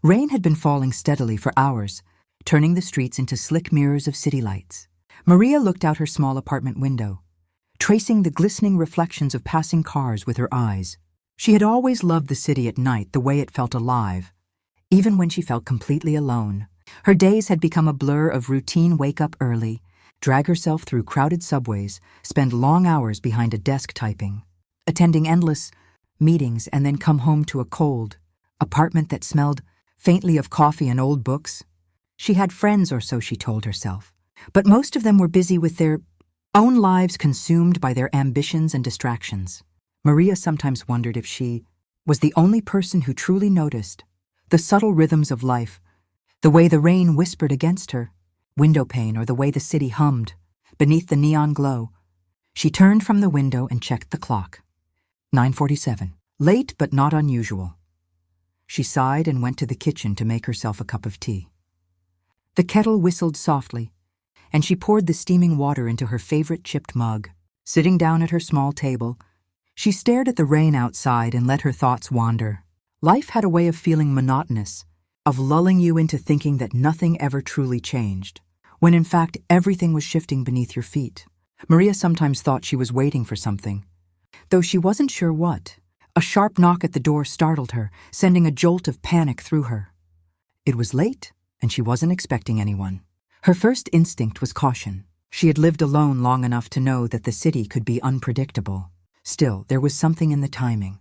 Rain had been falling steadily for hours, turning the streets into slick mirrors of city lights. Maria looked out her small apartment window, tracing the glistening reflections of passing cars with her eyes. She had always loved the city at night, the way it felt alive, even when she felt completely alone. Her days had become a blur of routine: wake up early, drag herself through crowded subways, spend long hours behind a desk typing, attending endless meetings, and then come home to a cold apartment that smelled faintly of coffee and old books. She had friends, or so she told herself, but most of them were busy with their own lives, consumed by their ambitions and distractions. Maria sometimes wondered if she was the only person who truly noticed the subtle rhythms of life, the way the rain whispered against her window pane, or the way the city hummed beneath the neon glow. She turned from the window and checked the clock. 9:47. Late but not unusual. She sighed and went to the kitchen to make herself a cup of tea. The kettle whistled softly, and she poured the steaming water into her favorite chipped mug. Sitting down at her small table, she stared at the rain outside and let her thoughts wander. Life had a way of feeling monotonous, of lulling you into thinking that nothing ever truly changed, when in fact everything was shifting beneath your feet. Maria sometimes thought she was waiting for something, though she wasn't sure what. A sharp knock at the door startled her, sending a jolt of panic through her. It was late, and she wasn't expecting anyone. Her first instinct was caution. She had lived alone long enough to know that the city could be unpredictable. Still, there was something in the timing,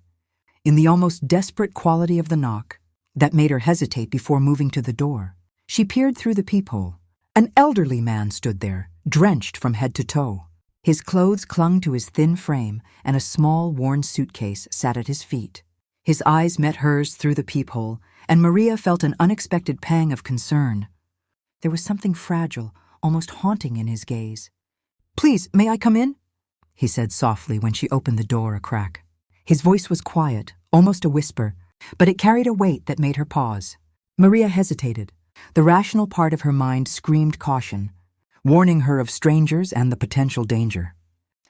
in the almost desperate quality of the knock, that made her hesitate before moving to the door. She peered through the peephole. An elderly man stood there, drenched from head to toe. His clothes clung to his thin frame, and a small, worn suitcase sat at his feet. His eyes met hers through the peephole, and Maria felt an unexpected pang of concern. There was something fragile, almost haunting in his gaze. "Please, may I come in?" he said softly when she opened the door a crack. His voice was quiet, almost a whisper, but it carried a weight that made her pause. Maria hesitated. The rational part of her mind screamed caution, warning her of strangers and the potential danger.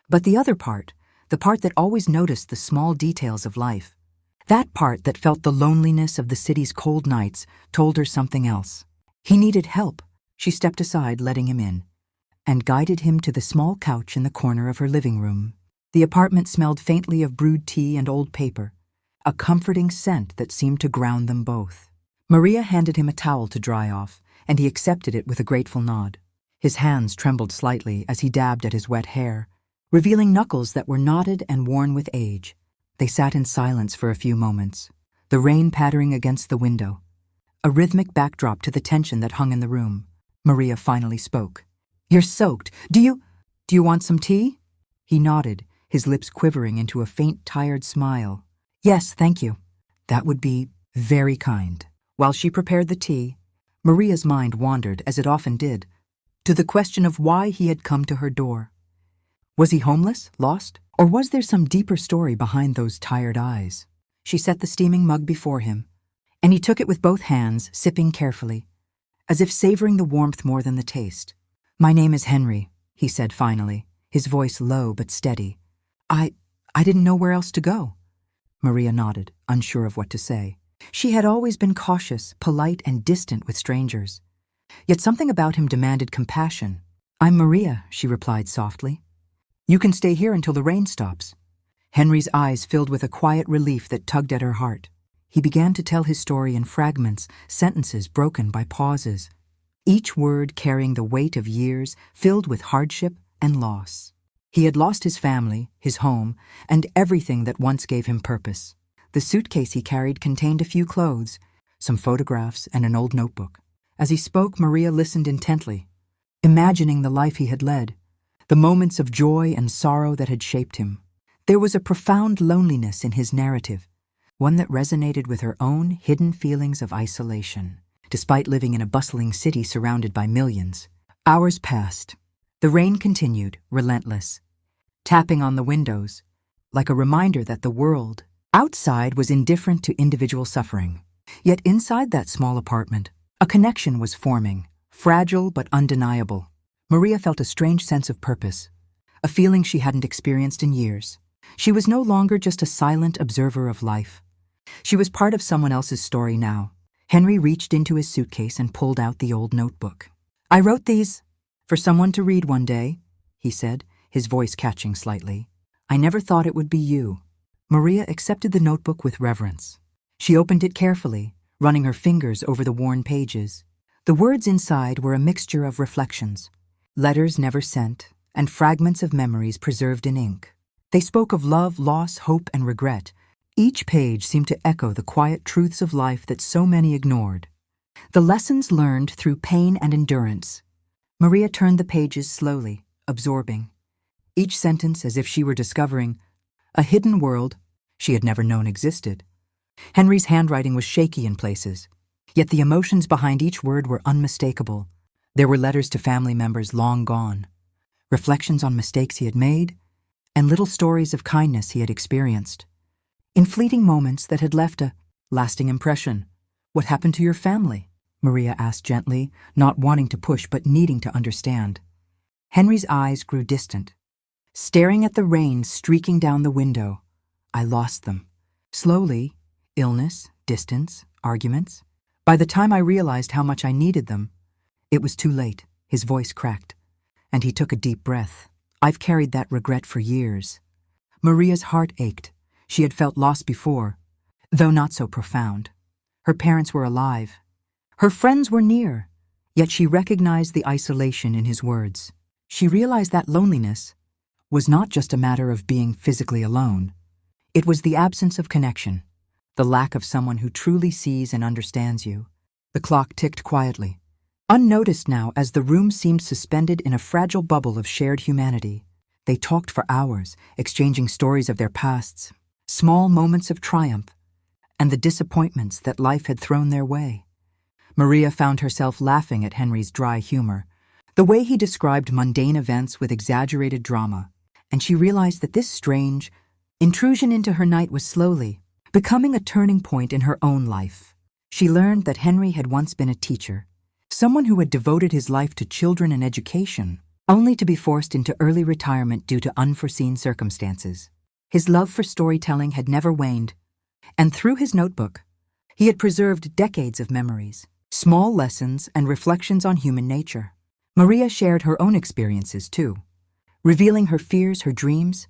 But the other part, the part that always noticed the small details of life, that part that felt the loneliness of the city's cold nights, told her something else. He needed help. She stepped aside, letting him in, and guided him to the small couch in the corner of her living room. The apartment smelled faintly of brewed tea and old paper, a comforting scent that seemed to ground them both. Maria handed him a towel to dry off, and he accepted it with a grateful nod. His hands trembled slightly as he dabbed at his wet hair, revealing knuckles that were knotted and worn with age. They sat in silence for a few moments, the rain pattering against the window, a rhythmic backdrop to the tension that hung in the room. Maria finally spoke. "You're soaked. Do you want some tea?" He nodded, his lips quivering into a faint, tired smile. "Yes, thank you." "That would be very kind." While she prepared the tea, Maria's mind wandered, as it often did, to the question of why he had come to her door. Was he homeless, lost, or was there some deeper story behind those tired eyes? She set the steaming mug before him, and he took it with both hands, sipping carefully, as if savoring the warmth more than the taste. "My name is Henry," he said finally, his voice low but steady. I didn't know where else to go." Maria nodded, unsure of what to say. She had always been cautious, polite, and distant with strangers. Yet something about him demanded compassion. "I'm Maria," she replied softly. "You can stay here until the rain stops." Henry's eyes filled with a quiet relief that tugged at her heart. He began to tell his story in fragments, sentences broken by pauses, each word carrying the weight of years filled with hardship and loss. He had lost his family, his home, and everything that once gave him purpose. The suitcase he carried contained a few clothes, some photographs, and an old notebook. As he spoke, Maria listened intently, imagining the life he had led, the moments of joy and sorrow that had shaped him. There was a profound loneliness in his narrative, one that resonated with her own hidden feelings of isolation, despite living in a bustling city surrounded by millions. Hours passed. The rain continued, relentless, tapping on the windows, like a reminder that the world outside was indifferent to individual suffering. Yet inside that small apartment, a connection was forming, fragile but undeniable. Maria felt a strange sense of purpose, a feeling she hadn't experienced in years. She was no longer just a silent observer of life. She was part of someone else's story now, Henry reached into his suitcase and pulled out the old notebook. "I wrote these for someone to read one day," he said, his voice catching slightly. "I never thought it would be you." Maria accepted the notebook with reverence. She opened it carefully, running her fingers over the worn pages. The words inside were a mixture of reflections, letters never sent, and fragments of memories preserved in ink. They spoke of love, loss, hope, and regret. Each page seemed to echo the quiet truths of life that so many ignored. The lessons learned through pain and endurance. Maria turned the pages slowly, absorbing each sentence as if she were discovering a hidden world she had never known existed. Henry's handwriting was shaky in places, yet the emotions behind each word were unmistakable. There were letters to family members long gone, reflections on mistakes he had made, and little stories of kindness he had experienced. In fleeting moments that had left a lasting impression. "What happened to your family?" Maria asked gently, not wanting to push but needing to understand. Henry's eyes grew distant, staring at the rain streaking down the window. "I lost them. Slowly, illness, distance, arguments. By the time I realized how much I needed them, it was too late." His voice cracked, and he took a deep breath. "I've carried that regret for years." Maria's heart ached. She had felt loss before, though not so profound. Her parents were alive. Her friends were near, yet she recognized the isolation in his words. She realized that loneliness was not just a matter of being physically alone. It was the absence of connection, the lack of someone who truly sees and understands you. The clock ticked quietly, unnoticed now as the room seemed suspended in a fragile bubble of shared humanity. They talked for hours, exchanging stories of their pasts, small moments of triumph, and the disappointments that life had thrown their way. Maria found herself laughing at Henry's dry humor, the way he described mundane events with exaggerated drama, and she realized that this strange intrusion into her night was slowly becoming a turning point in her own life. She learned that Henry had once been a teacher, someone who had devoted his life to children and education, only to be forced into early retirement due to unforeseen circumstances. His love for storytelling had never waned, and through his notebook, he had preserved decades of memories, small lessons, and reflections on human nature. Maria shared her own experiences, too, revealing her fears, her dreams,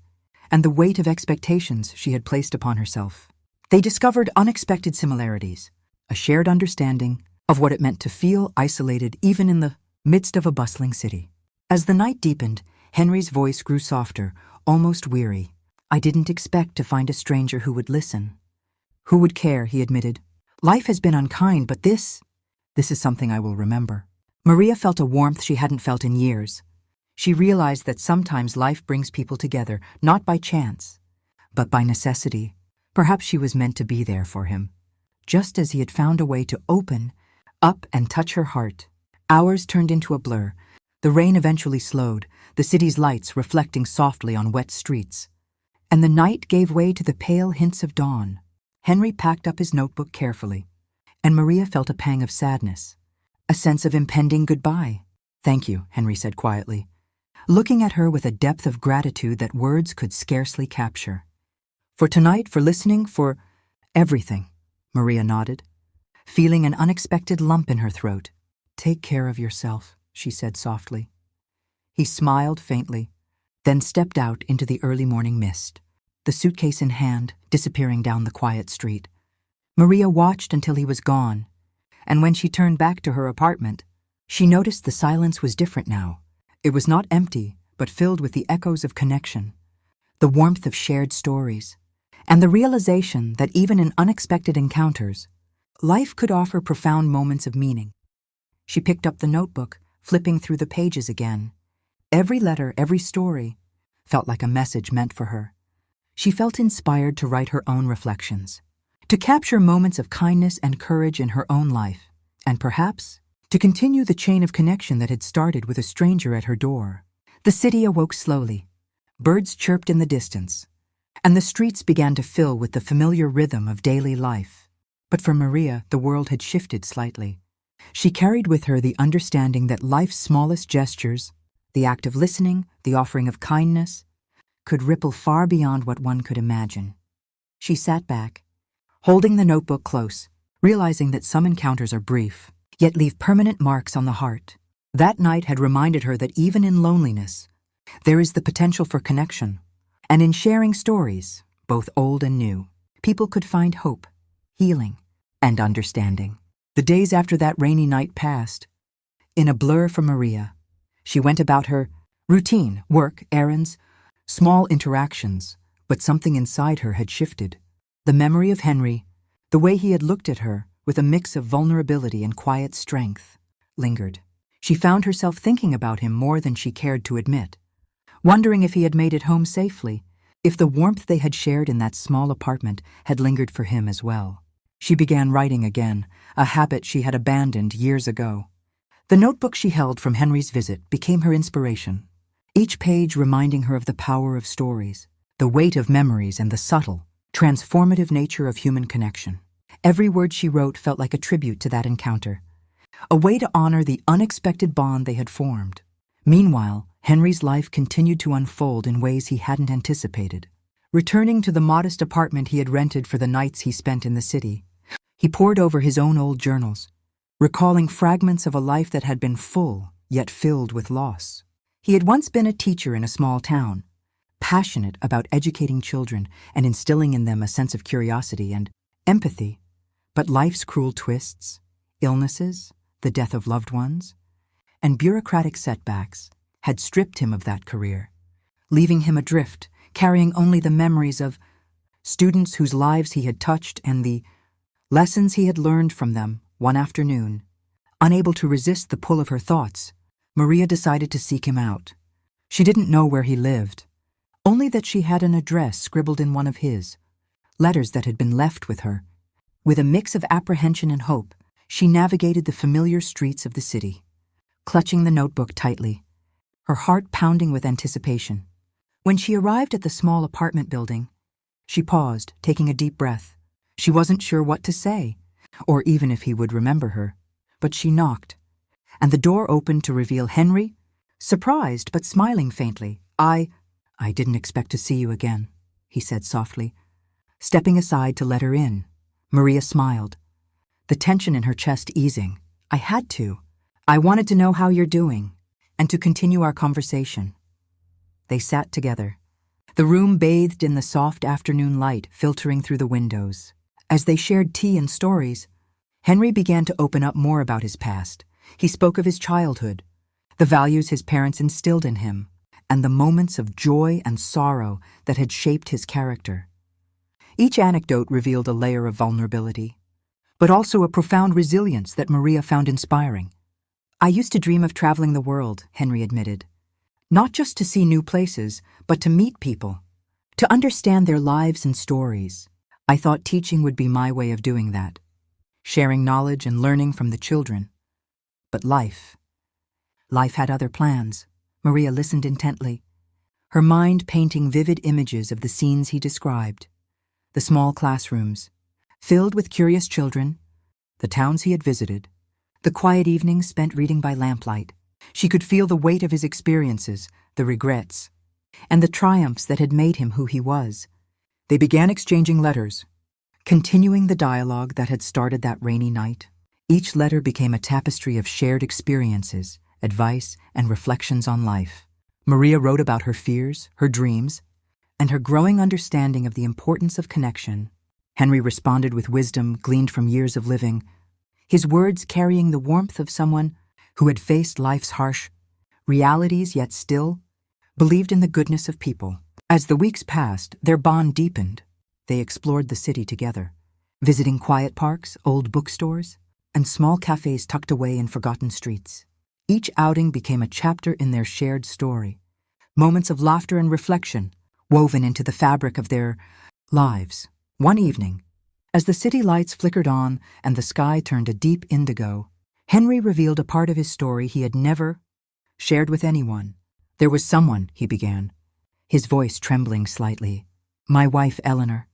and the weight of expectations she had placed upon herself. They discovered unexpected similarities, a shared understanding of what it meant to feel isolated even in the midst of a bustling city. As the night deepened, Henry's voice grew softer, almost weary. "I didn't expect to find a stranger who would listen, who would care," he admitted. "Life has been unkind, but this is something I will remember." Maria felt a warmth she hadn't felt in years. She realized that sometimes life brings people together, not by chance, but by necessity. Perhaps she was meant to be there for him, just as he had found a way to open up and touch her heart. Hours turned into a blur. The rain eventually slowed, the city's lights reflecting softly on wet streets, and the night gave way to the pale hints of dawn. Henry packed up his notebook carefully, and Maria felt a pang of sadness, a sense of impending goodbye. "Thank you," Henry said quietly, looking at her with a depth of gratitude that words could scarcely capture. "For tonight, for listening, for everything," Maria nodded, feeling an unexpected lump in her throat. "Take care of yourself," she said softly. He smiled faintly, then stepped out into the early morning mist, the suitcase in hand, disappearing down the quiet street. Maria watched until he was gone, and when she turned back to her apartment, she noticed the silence was different now. It was not empty, but filled with the echoes of connection, the warmth of shared stories, and the realization that even in unexpected encounters, life could offer profound moments of meaning. She picked up the notebook, flipping through the pages again. Every letter, every story, felt like a message meant for her. She felt inspired to write her own reflections, to capture moments of kindness and courage in her own life, and perhaps to continue the chain of connection that had started with a stranger at her door. The city awoke slowly. Birds chirped in the distance, and the streets began to fill with the familiar rhythm of daily life. But for Maria, the world had shifted slightly. She carried with her the understanding that life's smallest gestures, the act of listening, the offering of kindness, could ripple far beyond what one could imagine. She sat back, holding the notebook close, realizing that some encounters are brief, yet leave permanent marks on the heart. That night had reminded her that even in loneliness, there is the potential for connection. And in sharing stories, both old and new, people could find hope, healing, and understanding. The days after that rainy night passed. In a blur for Maria, she went about her routine, work, errands, small interactions, but something inside her had shifted. The memory of Henry, the way he had looked at her with a mix of vulnerability and quiet strength, lingered. She found herself thinking about him more than she cared to admit, wondering if he had made it home safely, if the warmth they had shared in that small apartment had lingered for him as well. She began writing again, a habit she had abandoned years ago. The notebook she held from Henry's visit became her inspiration, each page reminding her of the power of stories, the weight of memories, and the subtle, transformative nature of human connection. Every word she wrote felt like a tribute to that encounter, a way to honor the unexpected bond they had formed. Meanwhile, Henry's life continued to unfold in ways he hadn't anticipated. Returning to the modest apartment he had rented for the nights he spent in the city, he pored over his own old journals, recalling fragments of a life that had been full, yet filled with loss. He had once been a teacher in a small town, passionate about educating children and instilling in them a sense of curiosity and empathy. But life's cruel twists, illnesses, the death of loved ones, and bureaucratic setbacks had stripped him of that career, leaving him adrift, carrying only the memories of students whose lives he had touched and the lessons he had learned from them. One afternoon, unable to resist the pull of her thoughts, Maria decided to seek him out. She didn't know where he lived, only that she had an address scribbled in one of his letters that had been left with her. With a mix of apprehension and hope, she navigated the familiar streets of the city, clutching the notebook tightly, her heart pounding with anticipation. When she arrived at the small apartment building, she paused, taking a deep breath. She wasn't sure what to say, or even if he would remember her, but she knocked, and the door opened to reveal Henry, surprised but smiling faintly. I didn't expect to see you again," he said softly. Stepping aside to let her in, Maria smiled, the tension in her chest easing. "I had to. I wanted to know how you're doing, and to continue our conversation." They sat together, the room bathed in the soft afternoon light filtering through the windows. As they shared tea and stories, Henry began to open up more about his past. He spoke of his childhood, the values his parents instilled in him, and the moments of joy and sorrow that had shaped his character. Each anecdote revealed a layer of vulnerability, but also a profound resilience that Maria found inspiring. "I used to dream of traveling the world," Henry admitted. "Not just to see new places, but to meet people, to understand their lives and stories. I thought teaching would be my way of doing that, sharing knowledge and learning from the children. But life had other plans." Maria listened intently, her mind painting vivid images of the scenes he described. The small classrooms, filled with curious children, the towns he had visited, the quiet evenings spent reading by lamplight. She could feel the weight of his experiences, the regrets, and the triumphs that had made him who he was. They began exchanging letters, continuing the dialogue that had started that rainy night. Each letter became a tapestry of shared experiences, advice, and reflections on life. Maria wrote about her fears, her dreams, and her growing understanding of the importance of connection. Henry responded with wisdom gleaned from years of living, his words carrying the warmth of someone who had faced life's harsh realities yet still believed in the goodness of people. As the weeks passed, their bond deepened. They explored the city together, visiting quiet parks, old bookstores, and small cafes tucked away in forgotten streets. Each outing became a chapter in their shared story, moments of laughter and reflection woven into the fabric of their lives. One evening, as the city lights flickered on and the sky turned a deep indigo, Henry revealed a part of his story he had never shared with anyone. "There was someone," he began, his voice trembling slightly. "My wife, Eleanor.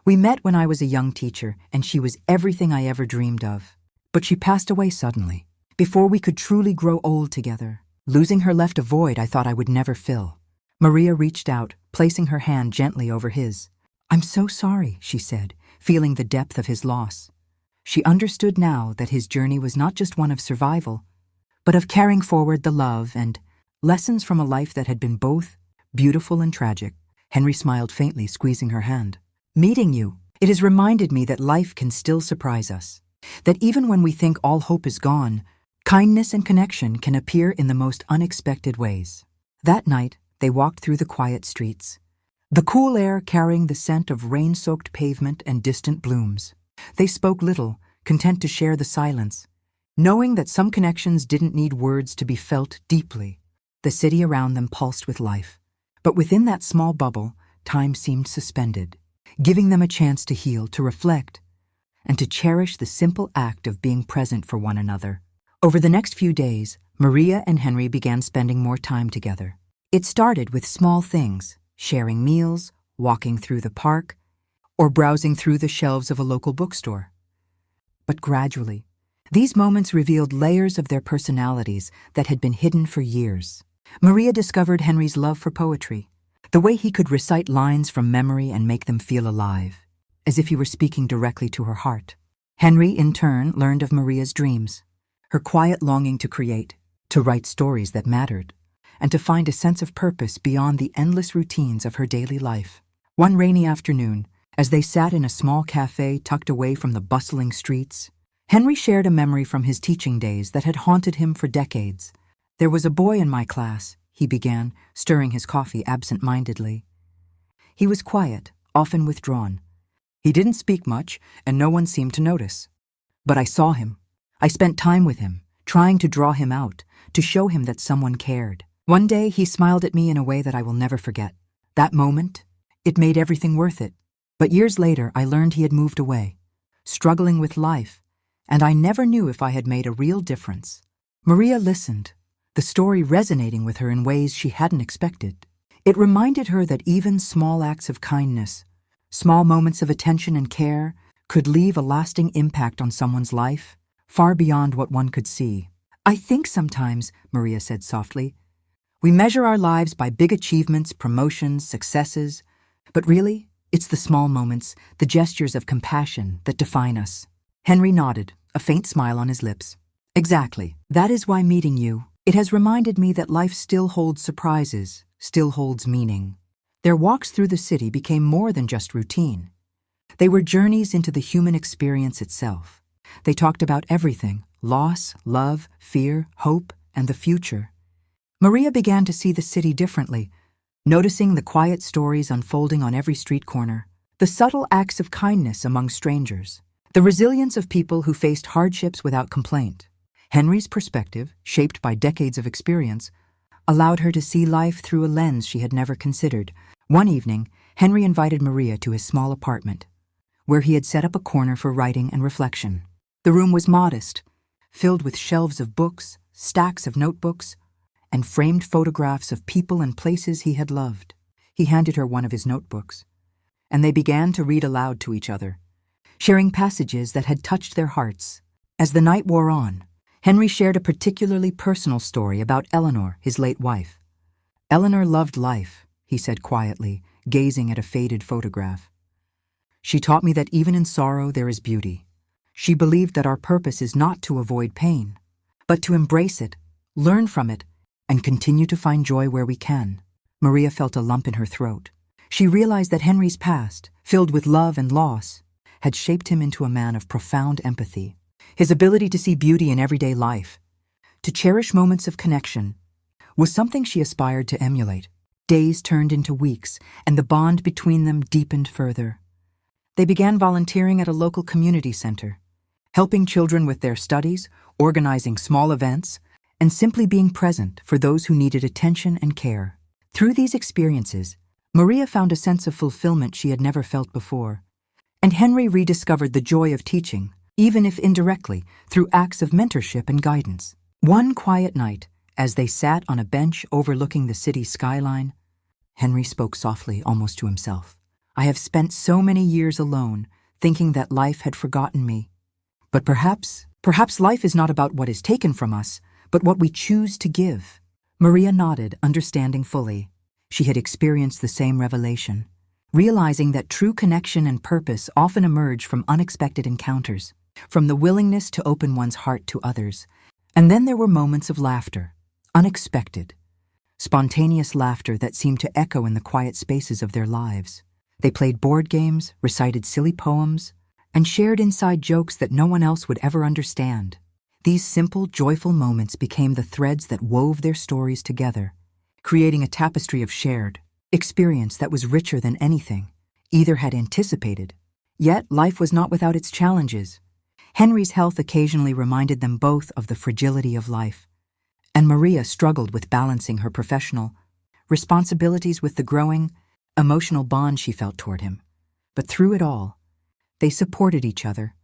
We met when I was a young teacher, and she was everything I ever dreamed of. But she passed away suddenly, before we could truly grow old together. Losing her left a void I thought I would never fill." Maria reached out, placing her hand gently over his. "I'm so sorry," she said, feeling the depth of his loss. She understood now that his journey was not just one of survival, but of carrying forward the love and lessons from a life that had been both beautiful and tragic. Henry smiled faintly, squeezing her hand. Meeting you, it has reminded me that life can still surprise us. That even when we think all hope is gone, kindness and connection can appear in the most unexpected ways. That night, they walked through the quiet streets, the cool air carrying the scent of rain-soaked pavement and distant blooms. They spoke little, content to share the silence, knowing that some connections didn't need words to be felt deeply. The city around them pulsed with life, but within that small bubble, time seemed suspended, giving them a chance to heal, to reflect, and to cherish the simple act of being present for one another. Over the next few days, Maria and Henry began spending more time together. It started with small things, sharing meals, walking through the park, or browsing through the shelves of a local bookstore. But gradually, these moments revealed layers of their personalities that had been hidden for years. Maria discovered Henry's love for poetry, the way he could recite lines from memory and make them feel alive, as if he were speaking directly to her heart. Henry, in turn, learned of Maria's dreams, her quiet longing to create, to write stories that mattered, and to find a sense of purpose beyond the endless routines of her daily life. One rainy afternoon, as they sat in a small cafe tucked away from the bustling streets, Henry shared a memory from his teaching days that had haunted him for decades. "There was a boy in my class," he began, stirring his coffee absent-mindedly. "He was quiet, often withdrawn. He didn't speak much, and no one seemed to notice. But I saw him. I spent time with him, trying to draw him out, to show him that someone cared. One day he smiled at me in a way that I will never forget. That moment, it made everything worth it. But years later, I learned he had moved away, struggling with life, and I never knew if I had made a real difference." Maria listened, the story resonating with her in ways she hadn't expected. It reminded her that even small acts of kindness, small moments of attention and care, could leave a lasting impact on someone's life, far beyond what one could see. "I think sometimes," Maria said softly, "we measure our lives by big achievements, promotions, successes, but really, it's the small moments, the gestures of compassion that define us." Henry nodded, a faint smile on his lips. "Exactly. That is why meeting you, it has reminded me that life still holds surprises, still holds meaning." Their walks through the city became more than just routine. They were journeys into the human experience itself. They talked about everything: loss, love, fear, hope, and the future. Maria began to see the city differently, noticing the quiet stories unfolding on every street corner, the subtle acts of kindness among strangers, the resilience of people who faced hardships without complaint. Henry's perspective, shaped by decades of experience, allowed her to see life through a lens she had never considered. One evening, Henry invited Maria to his small apartment, where he had set up a corner for writing and reflection. The room was modest, filled with shelves of books, stacks of notebooks, and framed photographs of people and places he had loved. He handed her one of his notebooks, and they began to read aloud to each other, sharing passages that had touched their hearts. As the night wore on, Henry shared a particularly personal story about Eleanor, his late wife. "Eleanor loved life," he said quietly, gazing at a faded photograph. "She taught me that even in sorrow there is beauty. She believed that our purpose is not to avoid pain, but to embrace it, learn from it, and continue to find joy where we can." Maria felt a lump in her throat. She realized that Henry's past, filled with love and loss, had shaped him into a man of profound empathy. His ability to see beauty in everyday life, to cherish moments of connection, was something she aspired to emulate. Days turned into weeks, and the bond between them deepened further. They began volunteering at a local community center, helping children with their studies, organizing small events, and simply being present for those who needed attention and care. Through these experiences, Maria found a sense of fulfillment she had never felt before, and Henry rediscovered the joy of teaching, even if indirectly, through acts of mentorship and guidance. One quiet night, as they sat on a bench overlooking the city's skyline, Henry spoke softly, almost to himself. "I have spent so many years alone, thinking that life had forgotten me. But perhaps life is not about what is taken from us, but what we choose to give." Maria nodded, understanding fully. She had experienced the same revelation, realizing that true connection and purpose often emerge from unexpected encounters. from the willingness to open one's heart to others. And then there were moments of laughter, unexpected, spontaneous laughter that seemed to echo in the quiet spaces of their lives. They played board games, recited silly poems, and shared inside jokes that no one else would ever understand. These simple, joyful moments became the threads that wove their stories together, creating a tapestry of shared experience that was richer than anything either had anticipated. Yet life was not without its challenges. Henry's health occasionally reminded them both of the fragility of life, and Maria struggled with balancing her professional responsibilities with the growing, emotional bond she felt toward him. But through it all, they supported each other,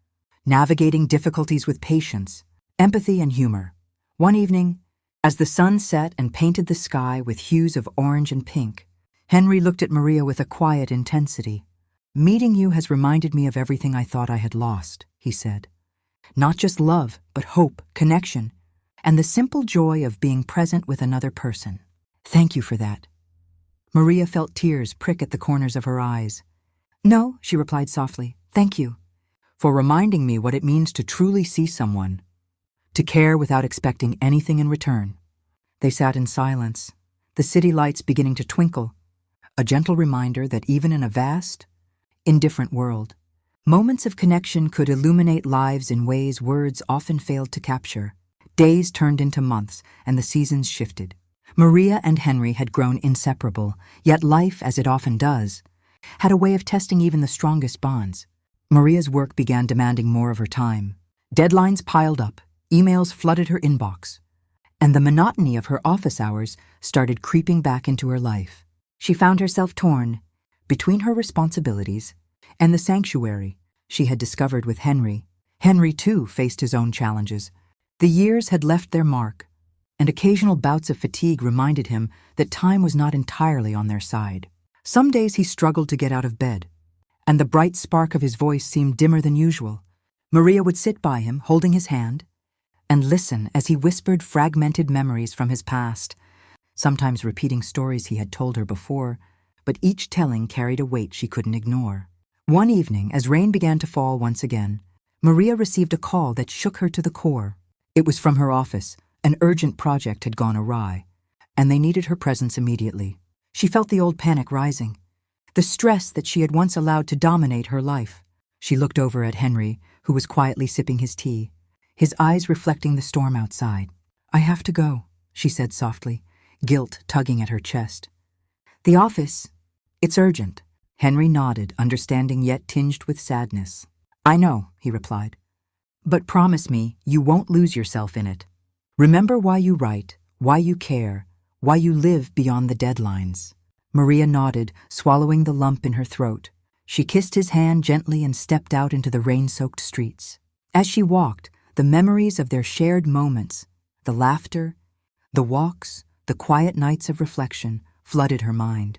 navigating difficulties with patience, empathy, and humor. One evening, as the sun set and painted the sky with hues of orange and pink, Henry looked at Maria with a quiet intensity. "Meeting you has reminded me of everything I thought I had lost," he said. "Not just love, but hope, connection, and the simple joy of being present with another person. Thank you for that." Maria felt tears prick at the corners of her eyes. "No," she replied softly, "thank you for reminding me what it means to truly see someone, to care without expecting anything in return." They sat in silence, the city lights beginning to twinkle, a gentle reminder that even in a vast, indifferent world, moments of connection could illuminate lives in ways words often failed to capture. Days turned into months, and the seasons shifted. Maria and Henry had grown inseparable, yet life, as it often does, had a way of testing even the strongest bonds. Maria's work began demanding more of her time. Deadlines piled up, emails flooded her inbox, and the monotony of her office hours started creeping back into her life. She found herself torn between her responsibilities and the sanctuary she had discovered with Henry. Henry, too, faced his own challenges. The years had left their mark, and occasional bouts of fatigue reminded him that time was not entirely on their side. Some days he struggled to get out of bed, and the bright spark of his voice seemed dimmer than usual. Maria would sit by him, holding his hand, and listen as he whispered fragmented memories from his past, sometimes repeating stories he had told her before, but each telling carried a weight she couldn't ignore. One evening, as rain began to fall once again, Maria received a call that shook her to the core. It was from her office. An urgent project had gone awry, and they needed her presence immediately. She felt the old panic rising, the stress that she had once allowed to dominate her life. She looked over at Henry, who was quietly sipping his tea, his eyes reflecting the storm outside. "I have to go," she said softly, guilt tugging at her chest. "The office, it's urgent." Henry nodded, understanding yet tinged with sadness. "I know," he replied, "but promise me you won't lose yourself in it. Remember why you write, why you care, why you live beyond the deadlines." Maria nodded, swallowing the lump in her throat. She kissed his hand gently and stepped out into the rain-soaked streets. As she walked, the memories of their shared moments, the laughter, the walks, the quiet nights of reflection, flooded her mind.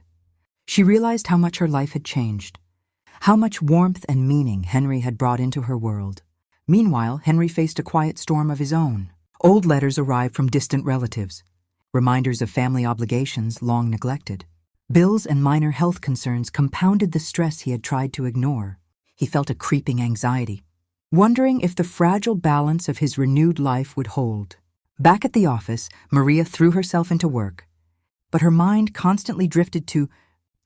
She realized how much her life had changed, how much warmth and meaning Henry had brought into her world. Meanwhile, Henry faced a quiet storm of his own. Old letters arrived from distant relatives, reminders of family obligations long neglected. Bills and minor health concerns compounded the stress he had tried to ignore. He felt a creeping anxiety, wondering if the fragile balance of his renewed life would hold. Back at the office, Maria threw herself into work, but her mind constantly drifted to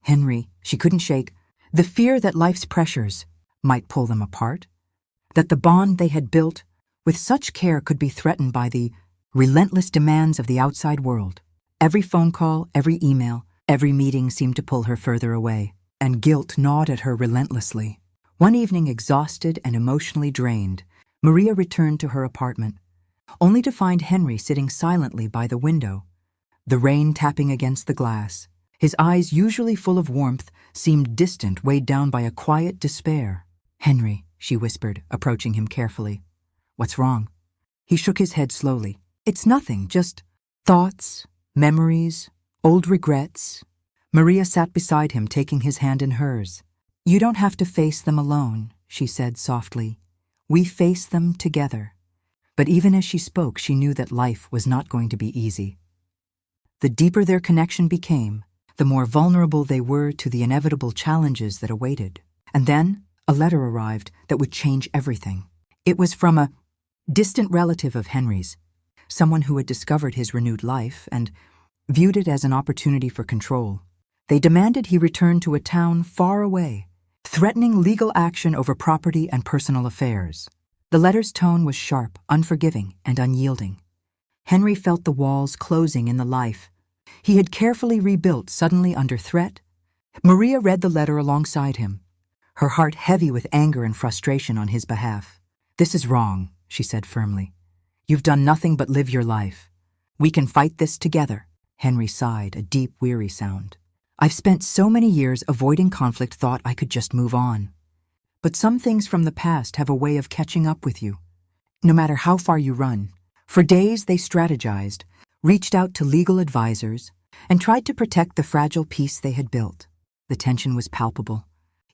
Henry. She couldn't shake the fear that life's pressures might pull them apart, that the bond they had built with such care could be threatened by the relentless demands of the outside world. Every phone call, every email, every meeting seemed to pull her further away, and guilt gnawed at her relentlessly. One evening, exhausted and emotionally drained, Maria returned to her apartment, only to find Henry sitting silently by the window, the rain tapping against the glass. His eyes, usually full of warmth, seemed distant, weighed down by a quiet despair. "Henry," she whispered, approaching him carefully. "What's wrong?" He shook his head slowly. "It's nothing, just thoughts, memories, old regrets." Maria sat beside him, taking his hand in hers. "You don't have to face them alone," she said softly. "We face them together." But even as she spoke, she knew that life was not going to be easy. The deeper their connection became, the more vulnerable they were to the inevitable challenges that awaited. And then a letter arrived that would change everything. It was from a distant relative of Henry's, someone who had discovered his renewed life and viewed it as an opportunity for control. They demanded he return to a town far away, threatening legal action over property and personal affairs. The letter's tone was sharp, unforgiving, and unyielding. Henry felt the walls closing in the life he had carefully rebuilt suddenly under threat. Maria read the letter alongside him, her heart heavy with anger and frustration on his behalf. "This is wrong," she said firmly. "You've done nothing but live your life. We can fight this together." Henry sighed, a deep, weary sound. "I've spent so many years avoiding conflict, thought I could just move on. But some things from the past have a way of catching up with you, no matter how far you run." For days they strategized, reached out to legal advisors, and tried to protect the fragile peace they had built. The tension was palpable.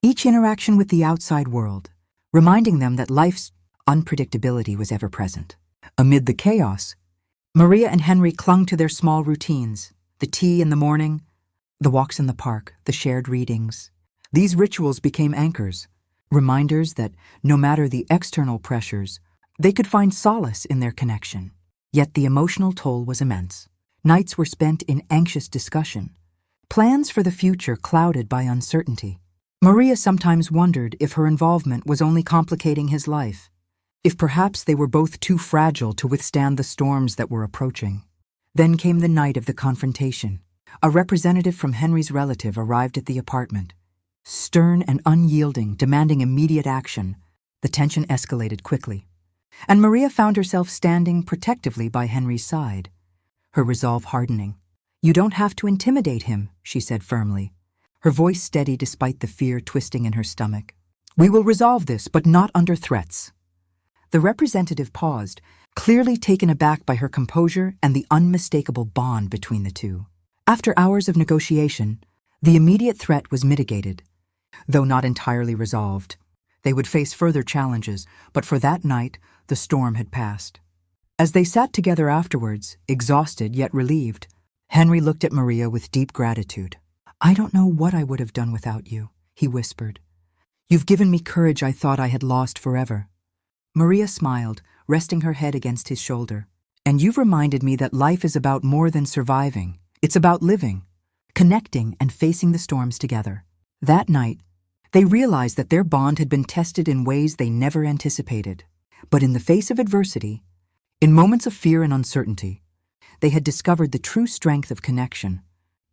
Each interaction with the outside world, reminding them that life's unpredictability was ever present. Amid the chaos, Maria and Henry clung to their small routines, the tea in the morning, the walks in the park, the shared readings. These rituals became anchors, reminders that no matter the external pressures, they could find solace in their connection. Yet the emotional toll was immense. Nights were spent in anxious discussion, plans for the future clouded by uncertainty. Maria sometimes wondered if her involvement was only complicating his life, if perhaps they were both too fragile to withstand the storms that were approaching. Then came the night of the confrontation. A representative from Henry's relative arrived at the apartment. Stern and unyielding, demanding immediate action, the tension escalated quickly. And Maria found herself standing protectively by Henry's side, her resolve hardening. "You don't have to intimidate him," she said firmly, her voice steady despite the fear twisting in her stomach. "We will resolve this, but not under threats." The representative paused, clearly taken aback by her composure and the unmistakable bond between the two. After hours of negotiation, the immediate threat was mitigated, though not entirely resolved. They would face further challenges, but for that night, the storm had passed. As they sat together afterwards, exhausted yet relieved, Henry looked at Maria with deep gratitude. "I don't know what I would have done without you," he whispered. "You've given me courage I thought I had lost forever." Maria smiled, resting her head against his shoulder. "And you've reminded me that life is about more than surviving. It's about living, connecting, and facing the storms together." That night, they realized that their bond had been tested in ways they never anticipated. But in the face of adversity, in moments of fear and uncertainty, they had discovered the true strength of connection,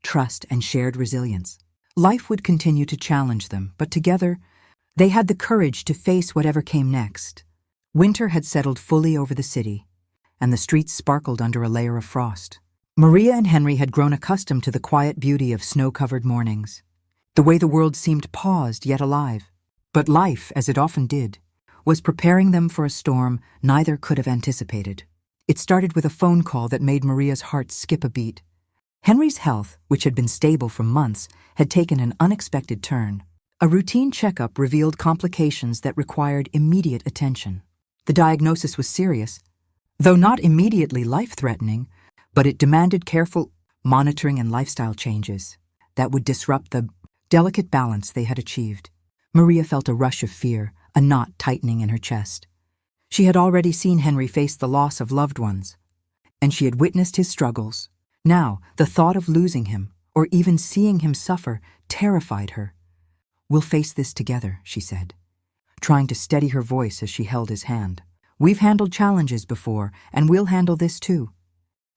trust, and shared resilience. Life would continue to challenge them, but together, they had the courage to face whatever came next. Winter had settled fully over the city, and the streets sparkled under a layer of frost. Maria and Henry had grown accustomed to the quiet beauty of snow-covered mornings, the way the world seemed paused yet alive. But life, as it often did, was preparing them for a storm neither could have anticipated. It started with a phone call that made Maria's heart skip a beat. Henry's health, which had been stable for months, had taken an unexpected turn. A routine checkup revealed complications that required immediate attention. The diagnosis was serious, though not immediately life-threatening, but it demanded careful monitoring and lifestyle changes that would disrupt the delicate balance they had achieved. Maria felt a rush of fear, a knot tightening in her chest. She had already seen Henry face the loss of loved ones, and she had witnessed his struggles. Now, the thought of losing him, or even seeing him suffer, terrified her. "We'll face this together," she said, trying to steady her voice as she held his hand. "We've handled challenges before, and we'll handle this too."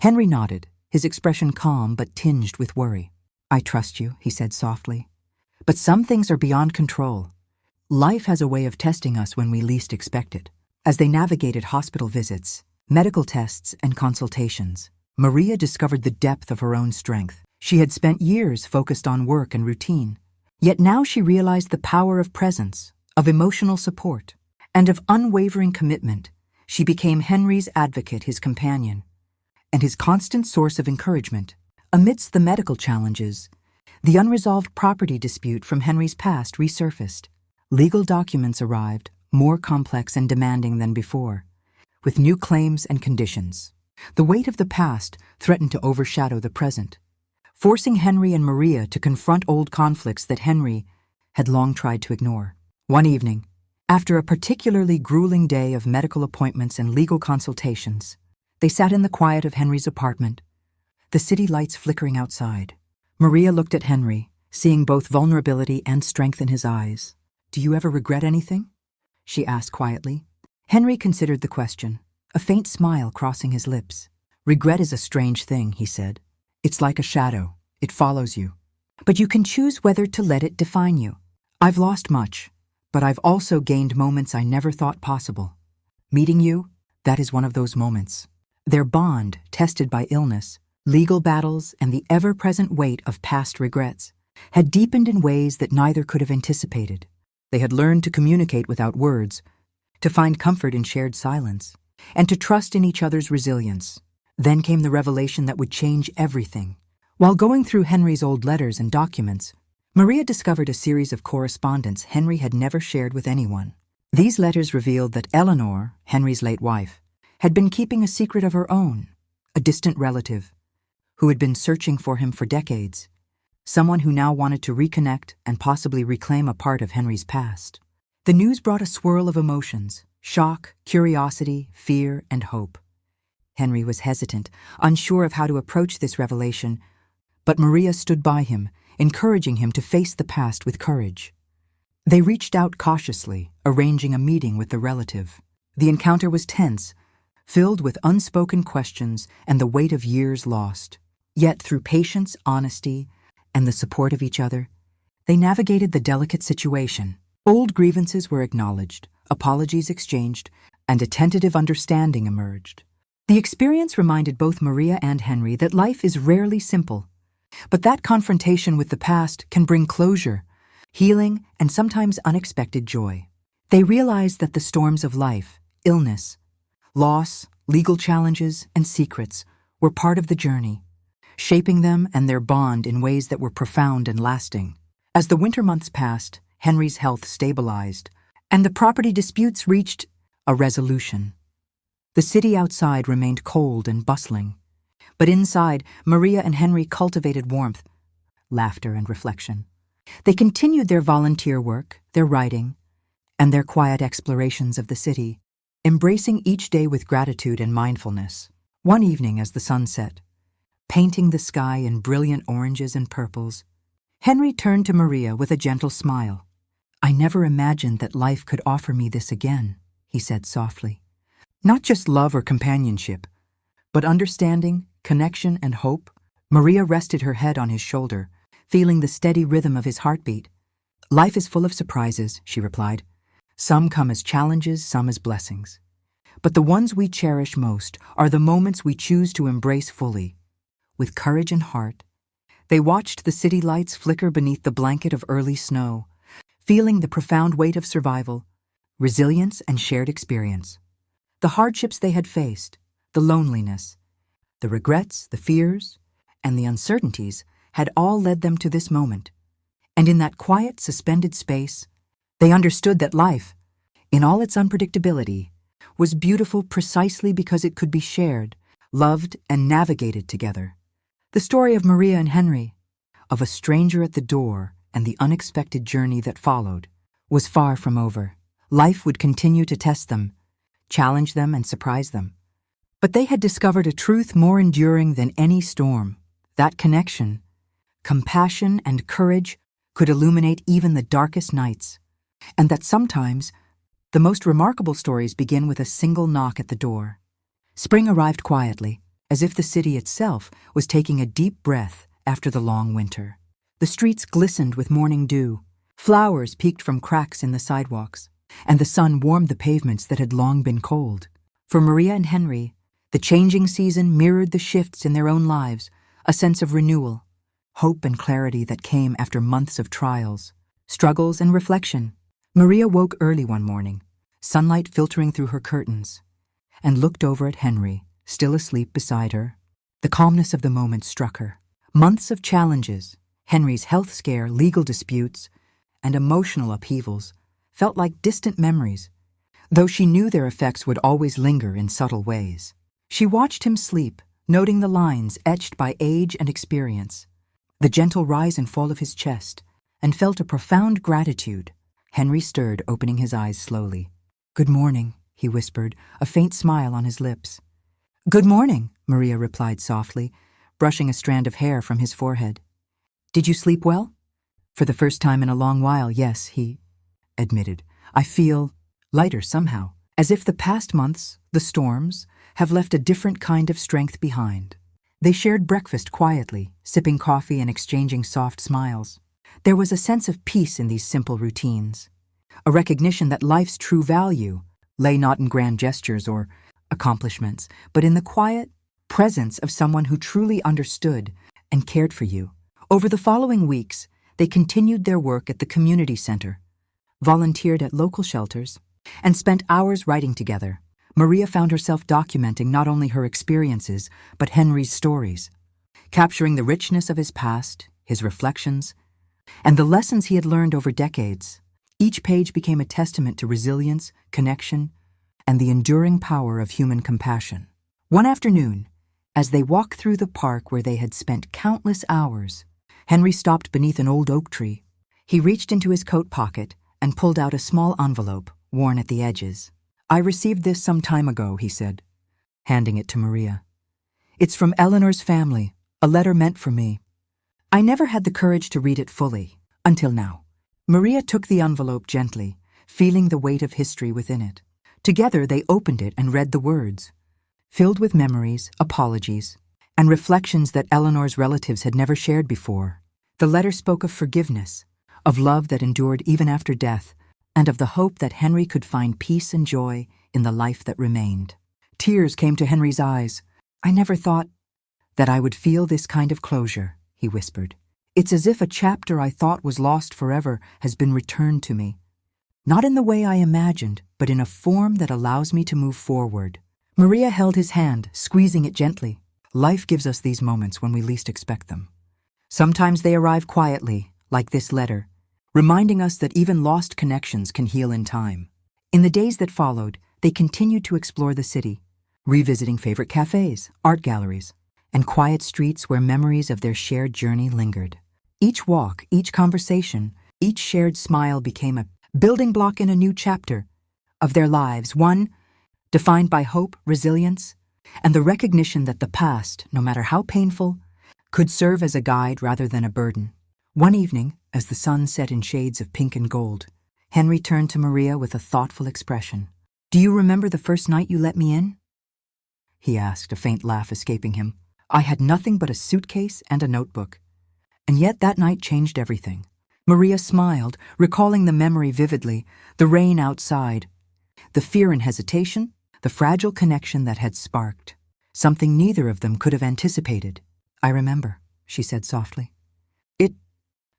Henry nodded, his expression calm but tinged with worry. "I trust you," he said softly. "But some things are beyond control. Life has a way of testing us when we least expect it." As they navigated hospital visits, medical tests, and consultations, Maria discovered the depth of her own strength. She had spent years focused on work and routine, yet now she realized the power of presence, of emotional support, and of unwavering commitment. She became Henry's advocate, his companion, and his constant source of encouragement. Amidst the medical challenges, the unresolved property dispute from Henry's past resurfaced. Legal documents arrived, more complex and demanding than before, with new claims and conditions. The weight of the past threatened to overshadow the present, forcing Henry and Maria to confront old conflicts that Henry had long tried to ignore. One evening, After a particularly grueling day of medical appointments and legal consultations, they sat in the quiet of Henry's apartment, the city lights flickering outside. Maria looked at Henry, seeing both vulnerability and strength in his eyes. "Do you ever regret anything?" she asked quietly. Henry considered the question, a faint smile crossing his lips. "Regret is a strange thing," he said. "It's like a shadow. It follows you. But you can choose whether to let it define you. I've lost much, but I've also gained moments I never thought possible. Meeting you, that is one of those moments." Their bond, tested by illness, legal battles, and the ever-present weight of past regrets, had deepened in ways that neither could have anticipated. They had learned to communicate without words, to find comfort in shared silence, and to trust in each other's resilience. Then came the revelation that would change everything. While going through Henry's old letters and documents, Maria discovered a series of correspondence Henry had never shared with anyone. These letters revealed that Eleanor, Henry's late wife, had been keeping a secret of her own, a distant relative, who had been searching for him for decades, someone who now wanted to reconnect and possibly reclaim a part of Henry's past. The news brought a swirl of emotions: shock, curiosity, fear, and hope. Henry was hesitant, unsure of how to approach this revelation, but Maria stood by him, encouraging him to face the past with courage. They reached out cautiously, arranging a meeting with the relative. The encounter was tense, filled with unspoken questions and the weight of years lost. Yet through patience, honesty, and the support of each other, they navigated the delicate situation. Old grievances were acknowledged, apologies exchanged, and a tentative understanding emerged. The experience reminded both Maria and Henry that life is rarely simple, but that confrontation with the past can bring closure, healing, and sometimes unexpected joy. They realized that the storms of life, illness, loss, legal challenges, and secrets were part of the journey, shaping them and their bond in ways that were profound and lasting. As the winter months passed, Henry's health stabilized, and the property disputes reached a resolution. The city outside remained cold and bustling, but inside, Maria and Henry cultivated warmth, laughter, and reflection. They continued their volunteer work, their writing, and their quiet explorations of the city, embracing each day with gratitude and mindfulness. One evening as the sun set, painting the sky in brilliant oranges and purples, Henry turned to Maria with a gentle smile. "I never imagined that life could offer me this again," he said softly. "Not just love or companionship, but understanding, connection, and hope." Maria rested her head on his shoulder, feeling the steady rhythm of his heartbeat. "Life is full of surprises," she replied. "Some come as challenges, some as blessings. But the ones we cherish most are the moments we choose to embrace fully." With courage and heart, they watched the city lights flicker beneath the blanket of early snow, feeling the profound weight of survival, resilience, and shared experience. The hardships they had faced, the loneliness, the regrets, the fears, and the uncertainties had all led them to this moment. And in that quiet, suspended space, they understood that life, in all its unpredictability, was beautiful precisely because it could be shared, loved, and navigated together. The story of Maria and Henry, of a stranger at the door and the unexpected journey that followed, was far from over. Life would continue to test them, challenge them, and surprise them. But they had discovered a truth more enduring than any storm. That connection, compassion, and courage could illuminate even the darkest nights, and that sometimes the most remarkable stories begin with a single knock at the door. Spring arrived quietly, as if the city itself was taking a deep breath after the long winter. The streets glistened with morning dew, flowers peeked from cracks in the sidewalks, and the sun warmed the pavements that had long been cold. For Maria and Henry, the changing season mirrored the shifts in their own lives, a sense of renewal, hope and clarity that came after months of trials, struggles, and reflection. Maria woke early one morning, sunlight filtering through her curtains, and looked over at Henry, still asleep beside her. The calmness of the moment struck her. Months of challenges, Henry's health scare, legal disputes, and emotional upheavals felt like distant memories, though she knew their effects would always linger in subtle ways. She watched him sleep, noting the lines etched by age and experience, the gentle rise and fall of his chest, and felt a profound gratitude Henry stirred, opening his eyes slowly. "Good morning," he whispered, a faint smile on his lips. "Good morning," Maria replied softly, brushing a strand of hair from his forehead. "Did you sleep well?" "For the first time in a long while, yes," he admitted. "I feel lighter somehow, as if the past months, the storms, have left a different kind of strength behind." They shared breakfast quietly, sipping coffee and exchanging soft smiles. There was a sense of peace in these simple routines, a recognition that life's true value lay not in grand gestures or accomplishments, but in the quiet presence of someone who truly understood and cared for you. Over the following weeks, they continued their work at the community center, volunteered at local shelters, and spent hours writing together. Maria found herself documenting not only her experiences, but Henry's stories, capturing the richness of his past, his reflections, and the lessons he had learned over decades. Each page became a testament to resilience, connection, and the enduring power of human compassion. One afternoon, as they walked through the park where they had spent countless hours, Henry stopped beneath an old oak tree. He reached into his coat pocket and pulled out a small envelope, worn at the edges. "I received this some time ago," he said, handing it to Maria. "It's from Eleanor's family, a letter meant for me. I never had the courage to read it fully, until now." Maria took the envelope gently, feeling the weight of history within it. Together they opened it and read the words, filled with memories, apologies, and reflections that Eleanor's relatives had never shared before. The letter spoke of forgiveness, of love that endured even after death, and of the hope that Henry could find peace and joy in the life that remained. Tears came to Henry's eyes. "I never thought that I would feel this kind of closure," he whispered. "It's as if a chapter I thought was lost forever has been returned to me. Not in the way I imagined, but in a form that allows me to move forward." Maria held his hand, squeezing it gently. Life gives us these moments when we least expect them. Sometimes they arrive quietly, like this letter, reminding us that even lost connections can heal in time. In the days that followed, they continued to explore the city, revisiting favorite cafes, art galleries, and quiet streets where memories of their shared journey lingered. Each walk, each conversation, each shared smile became a building block in a new chapter of their lives, one defined by hope, resilience, and the recognition that the past, no matter how painful, could serve as a guide rather than a burden. One evening, as the sun set in shades of pink and gold, Henry turned to Maria with a thoughtful expression. "Do you remember the first night you let me in?" he asked, a faint laugh escaping him. "I had nothing but a suitcase and a notebook. And yet that night changed everything." Maria smiled, recalling the memory vividly, the rain outside, the fear and hesitation, the fragile connection that had sparked, something neither of them could have anticipated. "I remember," she said softly.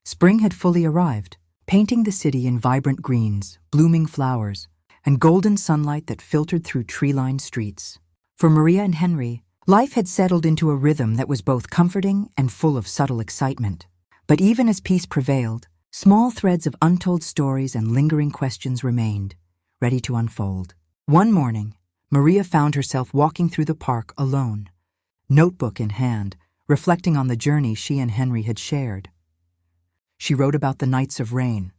Spring had fully arrived, painting the city in vibrant greens, blooming flowers, and golden sunlight that filtered through tree-lined streets. For Maria and Henry, life had settled into a rhythm that was both comforting and full of subtle excitement. But even as peace prevailed, small threads of untold stories and lingering questions remained, ready to unfold. One morning, Maria found herself walking through the park alone, notebook in hand, reflecting on the journey she and Henry had shared. She wrote about the nights of rain,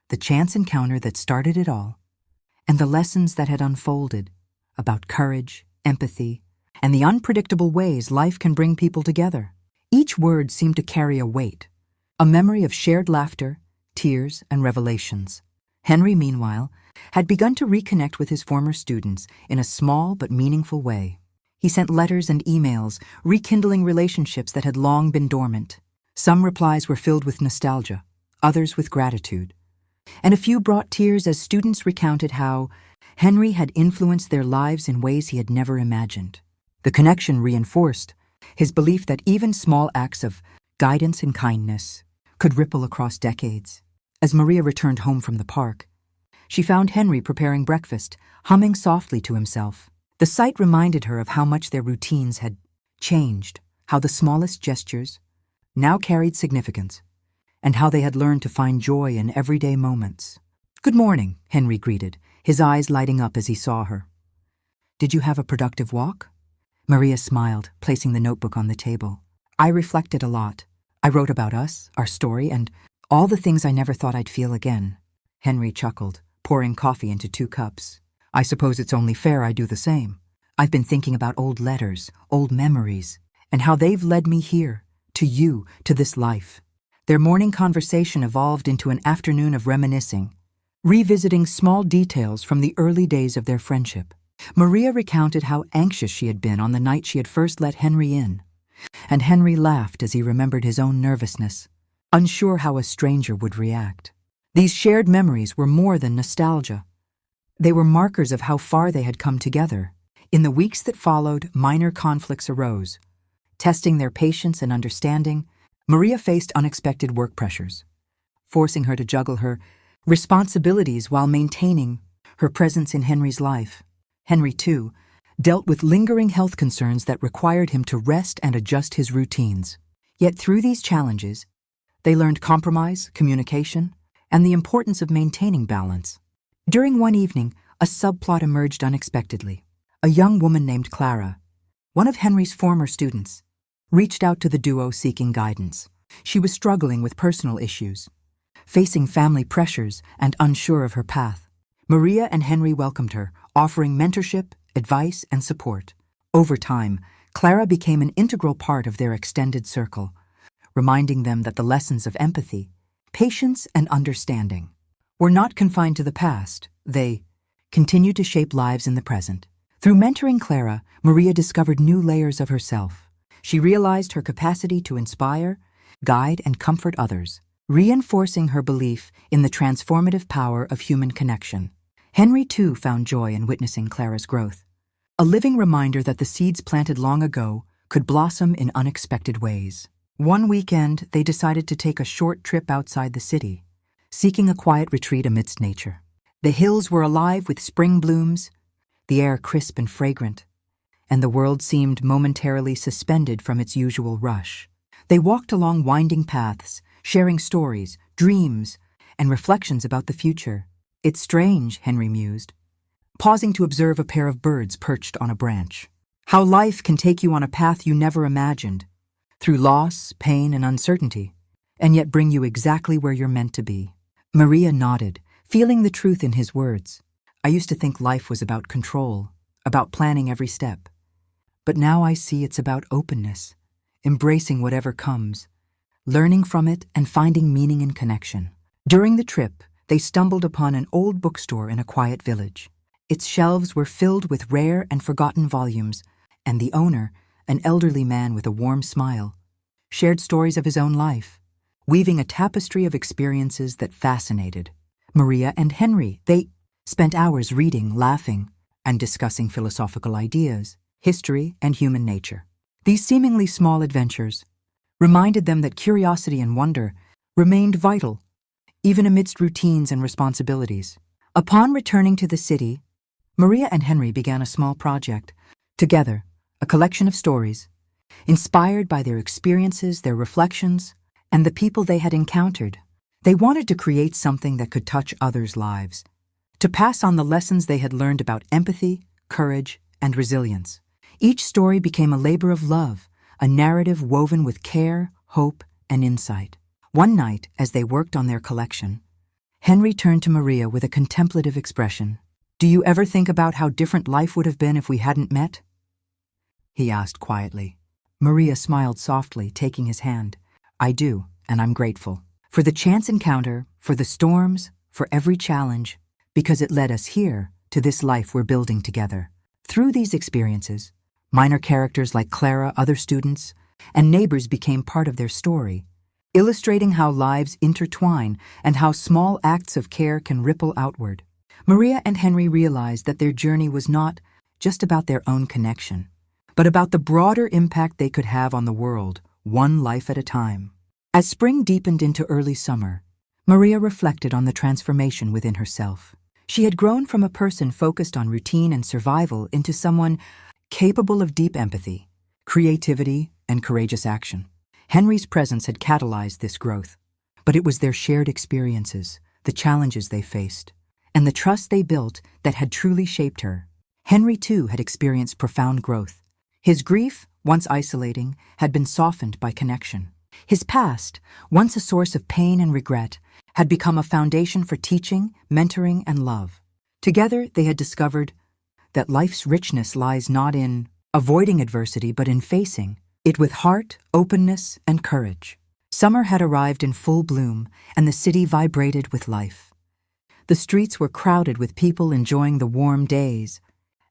the chance encounter that started it all, and the lessons that had unfolded about courage, empathy, and the unpredictable ways life can bring people together. Each word seemed to carry a weight, a memory of shared laughter, tears, and revelations. Henry, meanwhile, had begun to reconnect with his former students in a small but meaningful way. He sent letters and emails, rekindling relationships that had long been dormant. Some replies were filled with nostalgia, others with gratitude, and a few brought tears as students recounted how Henry had influenced their lives in ways he had never imagined. The connection reinforced his belief that even small acts of guidance and kindness could ripple across decades. As Maria returned home from the park, she found Henry preparing breakfast, humming softly to himself. The sight reminded her of how much their routines had changed, how the smallest gestures now carried significance, and how they had learned to find joy in everyday moments. "Good morning," Henry greeted, his eyes lighting up as he saw her. "Did you have a productive walk?" Maria smiled, placing the notebook on the table. "I reflected a lot. I wrote about us, our story, and all the things I never thought I'd feel again." Henry chuckled, pouring coffee into 2 cups. I suppose it's only fair I do the same. I've been thinking about old letters, old memories, and how they've led me here, to you, to this life. Their morning conversation evolved into an afternoon of reminiscing, revisiting small details from the early days of their friendship. Maria recounted how anxious she had been on the night she had first let Henry in, and Henry laughed as he remembered his own nervousness, unsure how a stranger would react. These shared memories were more than nostalgia. They were markers of how far they had come together. In the weeks that followed, minor conflicts arose. Testing their patience and understanding, Maria faced unexpected work pressures, forcing her to juggle her responsibilities while maintaining her presence in Henry's life. Henry, too, dealt with lingering health concerns that required him to rest and adjust his routines. Yet through these challenges, they learned compromise, communication, and the importance of maintaining balance. During one evening, a subplot emerged unexpectedly. A young woman named Clara, one of Henry's former students, reached out to the duo seeking guidance. She was struggling with personal issues, facing family pressures, and unsure of her path. Maria and Henry welcomed her, offering mentorship, advice, and support. Over time, Clara became an integral part of their extended circle, reminding them that the lessons of empathy, patience, and understanding were not confined to the past. They continued to shape lives in the present. Through mentoring Clara, Maria discovered new layers of herself. She realized her capacity to inspire, guide, and comfort others, reinforcing her belief in the transformative power of human connection. Henry, too, found joy in witnessing Clara's growth, a living reminder that the seeds planted long ago could blossom in unexpected ways. One weekend, they decided to take a short trip outside the city, seeking a quiet retreat amidst nature. The hills were alive with spring blooms, the air crisp and fragrant, and the world seemed momentarily suspended from its usual rush. They walked along winding paths, sharing stories, dreams, and reflections about the future. It's strange, Henry mused, pausing to observe a pair of birds perched on a branch. How life can take you on a path you never imagined, through loss, pain, and uncertainty, and yet bring you exactly where you're meant to be. Maria nodded, feeling the truth in his words. I used to think life was about control, about planning every step. But now I see it's about openness, embracing whatever comes, learning from it, and finding meaning in connection. During the trip, they stumbled upon an old bookstore in a quiet village. Its shelves were filled with rare and forgotten volumes, and the owner, an elderly man with a warm smile, shared stories of his own life, weaving a tapestry of experiences that fascinated Maria and Henry. They spent hours reading, laughing, and discussing philosophical ideas, history, and human nature. These seemingly small adventures reminded them that curiosity and wonder remained vital, even amidst routines and responsibilities. Upon returning to the city, Maria and Henry began a small project. Together, a collection of stories, inspired by their experiences, their reflections, and the people they had encountered. They wanted to create something that could touch others' lives, to pass on the lessons they had learned about empathy, courage, and resilience. Each story became a labor of love, a narrative woven with care, hope, and insight. One night, as they worked on their collection, Henry turned to Maria with a contemplative expression. Do you ever think about how different life would have been if we hadn't met? He asked quietly. Maria smiled softly, taking his hand. I do, and I'm grateful. For the chance encounter, for the storms, for every challenge, because it led us here, to this life we're building together. Through these experiences, minor characters like Clara, other students, and neighbors became part of their story, illustrating how lives intertwine and how small acts of care can ripple outward. Maria and Henry realized that their journey was not just about their own connection, but about the broader impact they could have on the world, one life at a time. As spring deepened into early summer, Maria reflected on the transformation within herself. She had grown from a person focused on routine and survival into someone capable of deep empathy, creativity, and courageous action. Henry's presence had catalyzed this growth, but it was their shared experiences, the challenges they faced, and the trust they built that had truly shaped her. Henry, too, had experienced profound growth. His grief, once isolating, had been softened by connection. His past, once a source of pain and regret, had become a foundation for teaching, mentoring, and love. Together, they had discovered that life's richness lies not in avoiding adversity, but in facing it with heart, openness, and courage. Summer had arrived in full bloom, and the city vibrated with life. The streets were crowded with people enjoying the warm days,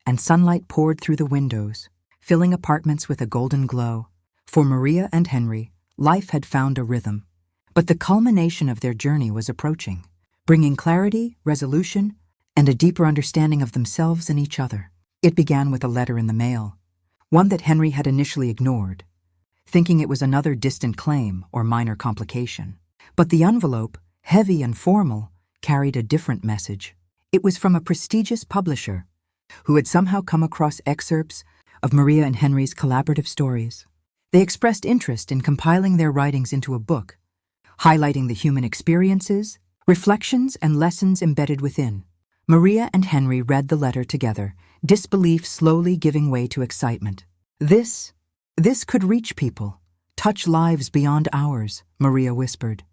and sunlight poured through the windows, filling apartments with a golden glow. For Maria and Henry, life had found a rhythm. But the culmination of their journey was approaching, bringing clarity, resolution, and a deeper understanding of themselves and each other. It began with a letter in the mail, one that Henry had initially ignored, thinking it was another distant claim or minor complication. But the envelope, heavy and formal, carried a different message. It was from a prestigious publisher who had somehow come across excerpts of Maria and Henry's collaborative stories. They expressed interest in compiling their writings into a book, highlighting the human experiences, reflections, and lessons embedded within. Maria and Henry read the letter together, disbelief slowly giving way to excitement. This could reach people, touch lives beyond ours, Maria whispered,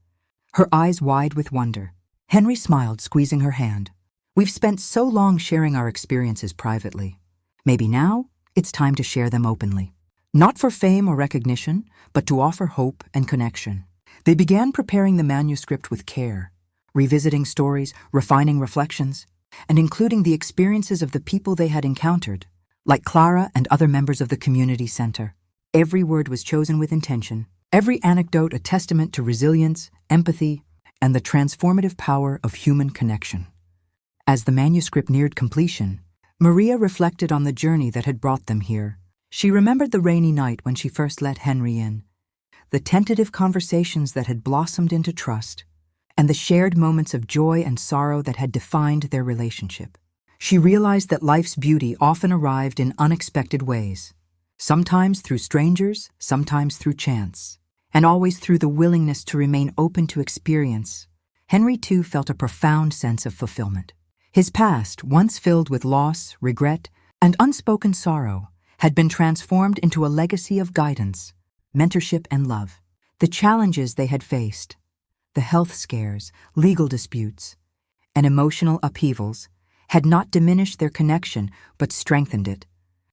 her eyes wide with wonder. Henry smiled, squeezing her hand. We've spent so long sharing our experiences privately. Maybe now it's time to share them openly. Not for fame or recognition, but to offer hope and connection. They began preparing the manuscript with care, revisiting stories, refining reflections, and including the experiences of the people they had encountered, like Clara and other members of the community center. Every word was chosen with intention, every anecdote a testament to resilience, empathy, and the transformative power of human connection. As the manuscript neared completion, Maria reflected on the journey that had brought them here. She remembered the rainy night when she first let Henry in, the tentative conversations that had blossomed into trust, and the shared moments of joy and sorrow that had defined their relationship. She realized that life's beauty often arrived in unexpected ways, sometimes through strangers, sometimes through chance, and always through the willingness to remain open to experience. Henry, too, felt a profound sense of fulfillment. His past, once filled with loss, regret, and unspoken sorrow, had been transformed into a legacy of guidance, mentorship, and love. The challenges they had faced, the health scares, legal disputes, and emotional upheavals, had not diminished their connection but strengthened it,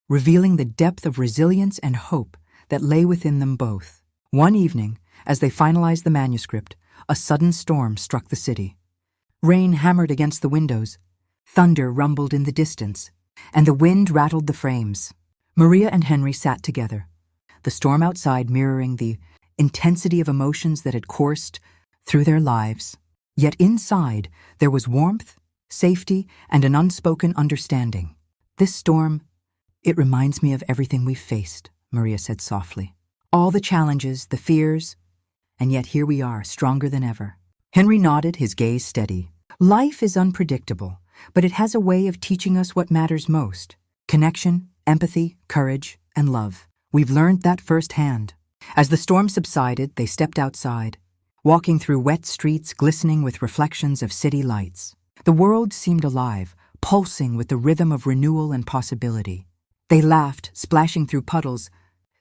revealing the depth of resilience and hope that lay within them both. One evening, as they finalized the manuscript, a sudden storm struck the city. Rain hammered against the windows, thunder rumbled in the distance, and the wind rattled the frames. Maria and Henry sat together, the storm outside mirroring the intensity of emotions that had coursed through their lives. Yet inside, there was warmth, safety, and an unspoken understanding. This storm, it reminds me of everything we've faced, Maria said softly. All the challenges, the fears, and yet here we are, stronger than ever. Henry nodded, his gaze steady. Life is unpredictable, but it has a way of teaching us what matters most: connection, empathy, courage, and love. We've learned that firsthand. As the storm subsided, they stepped outside, walking through wet streets glistening with reflections of city lights. The world seemed alive, pulsing with the rhythm of renewal and possibility. They laughed, splashing through puddles,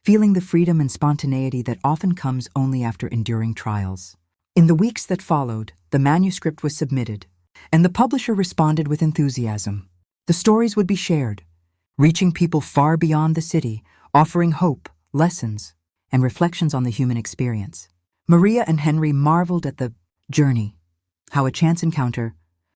feeling the freedom and spontaneity that often comes only after enduring trials. In the weeks that followed, the manuscript was submitted, and the publisher responded with enthusiasm. The stories would be shared, reaching people far beyond the city, offering hope, lessons, and reflections on the human experience. Maria and Henry marveled at the journey, how a chance encounter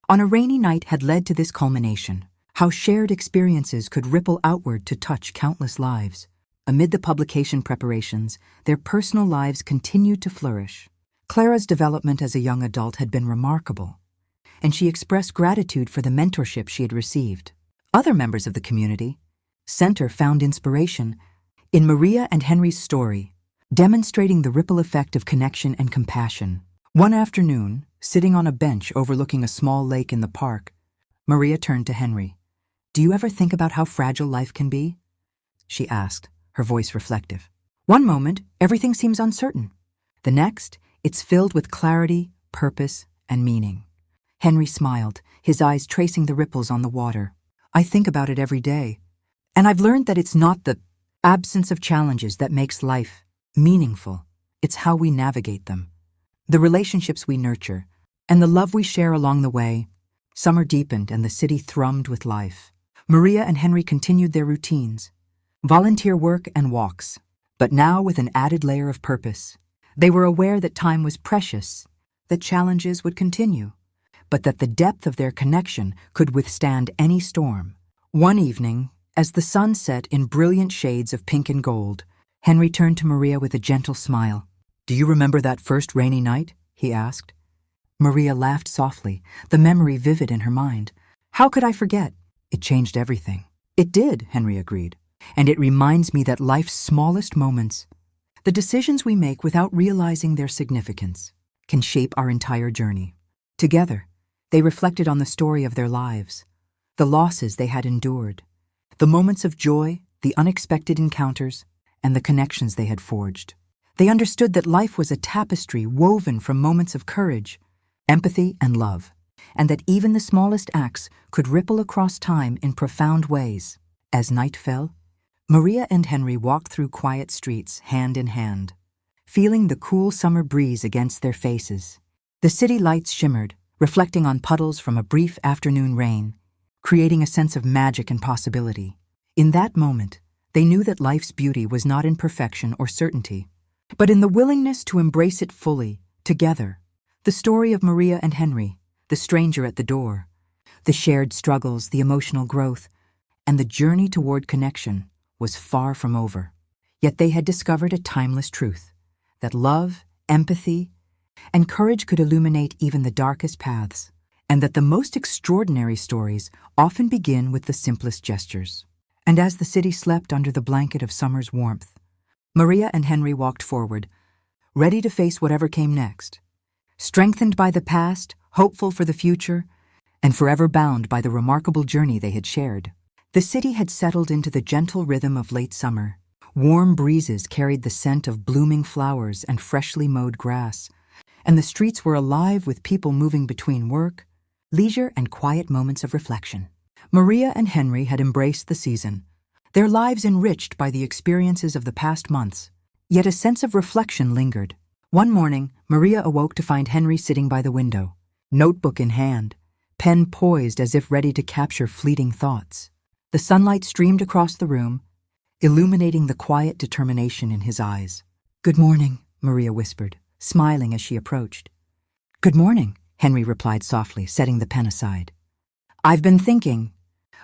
on a rainy night had led to this culmination, how shared experiences could ripple outward to touch countless lives. Amid the publication preparations, their personal lives continued to flourish. Clara's development as a young adult had been remarkable, and she expressed gratitude for the mentorship she had received. Other members of the community center found inspiration in Maria and Henry's story, demonstrating the ripple effect of connection and compassion. One afternoon, sitting on a bench overlooking a small lake in the park, Maria turned to Henry. "Do you ever think about how fragile life can be?" she asked, her voice reflective. "One moment, everything seems uncertain. The next, it's filled with clarity, purpose, and meaning." Henry smiled, his eyes tracing the ripples on the water. "I think about it every day, and I've learned that it's not the absence of challenges that makes life meaningful. It's how we navigate them, the relationships we nurture, and the love we share along the way. Summer deepened and the city thrummed with life. Maria and Henry continued their routines, volunteer work and walks, but now with an added layer of purpose. They were aware that time was precious, that challenges would continue, but that the depth of their connection could withstand any storm. One evening, as the sun set in brilliant shades of pink and gold, Henry turned to Maria with a gentle smile. "Do you remember that first rainy night?" he asked. Maria laughed softly, the memory vivid in her mind. "How could I forget? It changed everything." "It did," Henry agreed, "and it reminds me that life's smallest moments, the decisions we make without realizing their significance, can shape our entire journey." Together, they reflected on the story of their lives, the losses they had endured, the moments of joy, the unexpected encounters, and the connections they had forged. They understood that life was a tapestry woven from moments of courage, empathy, and love, and that even the smallest acts could ripple across time in profound ways. As night fell, Maria and Henry walked through quiet streets hand in hand, feeling the cool summer breeze against their faces. The city lights shimmered, reflecting on puddles from a brief afternoon rain, creating a sense of magic and possibility. In that moment, they knew that life's beauty was not in perfection or certainty, but in the willingness to embrace it fully, together. The story of Maria and Henry, the stranger at the door, the shared struggles, the emotional growth, and the journey toward connection was far from over. Yet they had discovered a timeless truth, that love, empathy, and courage could illuminate even the darkest paths, and that the most extraordinary stories often begin with the simplest gestures. And as the city slept under the blanket of summer's warmth, Maria and Henry walked forward, ready to face whatever came next, strengthened by the past, hopeful for the future, and forever bound by the remarkable journey they had shared. The city had settled into the gentle rhythm of late summer. Warm breezes carried the scent of blooming flowers and freshly mowed grass, and the streets were alive with people moving between work, leisure, and quiet moments of reflection. Maria and Henry had embraced the season, their lives enriched by the experiences of the past months, yet a sense of reflection lingered. One morning, Maria awoke to find Henry sitting by the window, notebook in hand, pen poised as if ready to capture fleeting thoughts. The sunlight streamed across the room, illuminating the quiet determination in his eyes. "Good morning," Maria whispered, smiling as she approached. "Good morning," Henry replied softly, setting the pen aside. "I've been thinking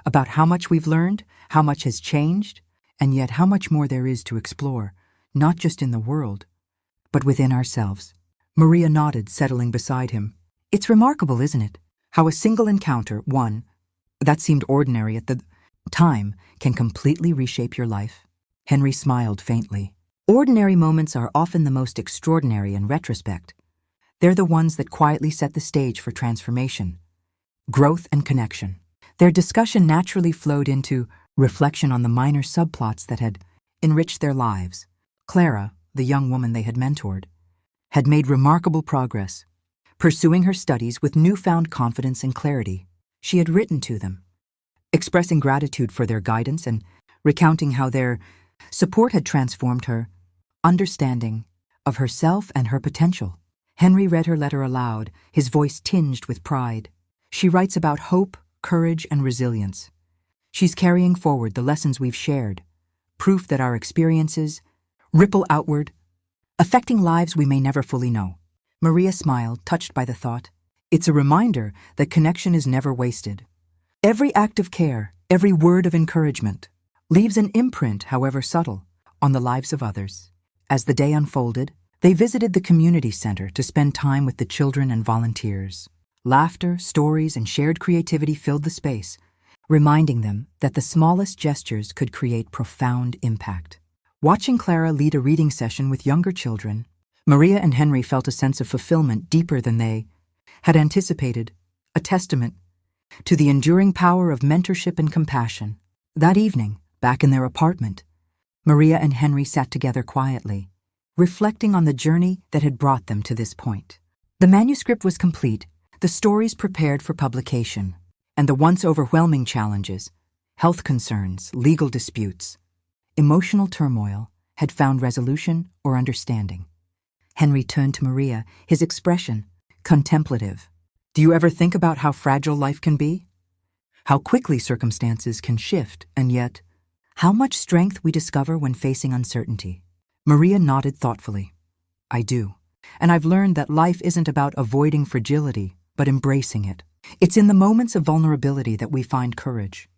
about how much we've learned, how much has changed, and yet how much more there is to explore, not just in the world, but within ourselves." Maria nodded, settling beside him. "It's remarkable, isn't it? How a single encounter, one that seemed ordinary at the time, can completely reshape your life." Henry smiled faintly. "Ordinary moments are often the most extraordinary in retrospect. They're the ones that quietly set the stage for transformation, growth, and connection." Their discussion naturally flowed into reflection on the minor subplots that had enriched their lives. Clara, the young woman they had mentored, had made remarkable progress, pursuing her studies with newfound confidence and clarity. She had written to them, expressing gratitude for their guidance and recounting how their support had transformed her understanding of herself and her potential. Henry read her letter aloud, his voice tinged with pride. "She writes about hope, courage, and resilience. She's carrying forward the lessons we've shared, proof that our experiences ripple outward, affecting lives we may never fully know." Maria smiled, touched by the thought. It's a reminder that connection is never wasted. Every act of care, every word of encouragement, leaves an imprint, however subtle, on the lives of others. As the day unfolded, they visited the community center to spend time with the children and volunteers. Laughter, stories, and shared creativity filled the space, reminding them that the smallest gestures could create profound impact. Watching Clara lead a reading session with younger children, Maria and Henry felt a sense of fulfillment deeper than they had anticipated, a testament to the enduring power of mentorship and compassion. That evening, back in their apartment, Maria and Henry sat together quietly, reflecting on the journey that had brought them to this point. The manuscript was complete, the stories prepared for publication, and the once overwhelming challenges, health concerns, legal disputes, emotional turmoil, had found resolution or understanding. Henry turned to Maria, his expression contemplative, Do you ever think about how fragile life can be? How quickly circumstances can shift, and yet, how much strength we discover when facing uncertainty? Maria nodded thoughtfully. I do. And I've learned that life isn't about avoiding fragility, but embracing it. It's in the moments of vulnerability that we find courage,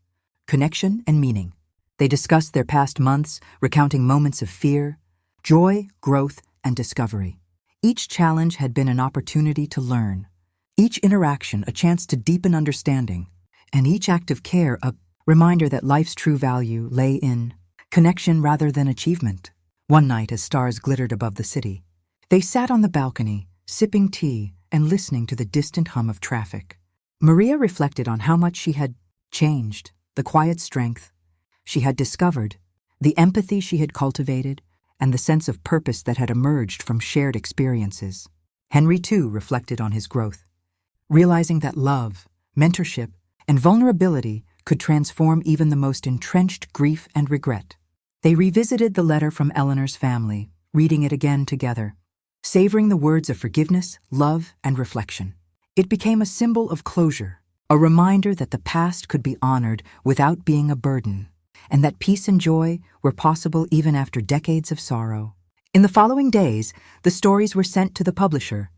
connection, and meaning. They discussed their past months, recounting moments of fear, joy, growth, and discovery. Each challenge had been an opportunity to learn, each interaction a chance to deepen understanding, and each act of care a reminder that life's true value lay in connection rather than achievement. One night, as stars glittered above the city, they sat on the balcony, sipping tea and listening to the distant hum of traffic. Maria reflected on how much she had changed, the quiet strength she had discovered, the empathy she had cultivated, and the sense of purpose that had emerged from shared experiences. Henry, too, reflected on his growth, realizing that love, mentorship, and vulnerability could transform even the most entrenched grief and regret. They revisited the letter from Eleanor's family, reading it again together, savoring the words of forgiveness, love, and reflection. It became a symbol of closure, a reminder that the past could be honored without being a burden, and that peace and joy were possible even after decades of sorrow. In the following days, the stories were sent to the publisher,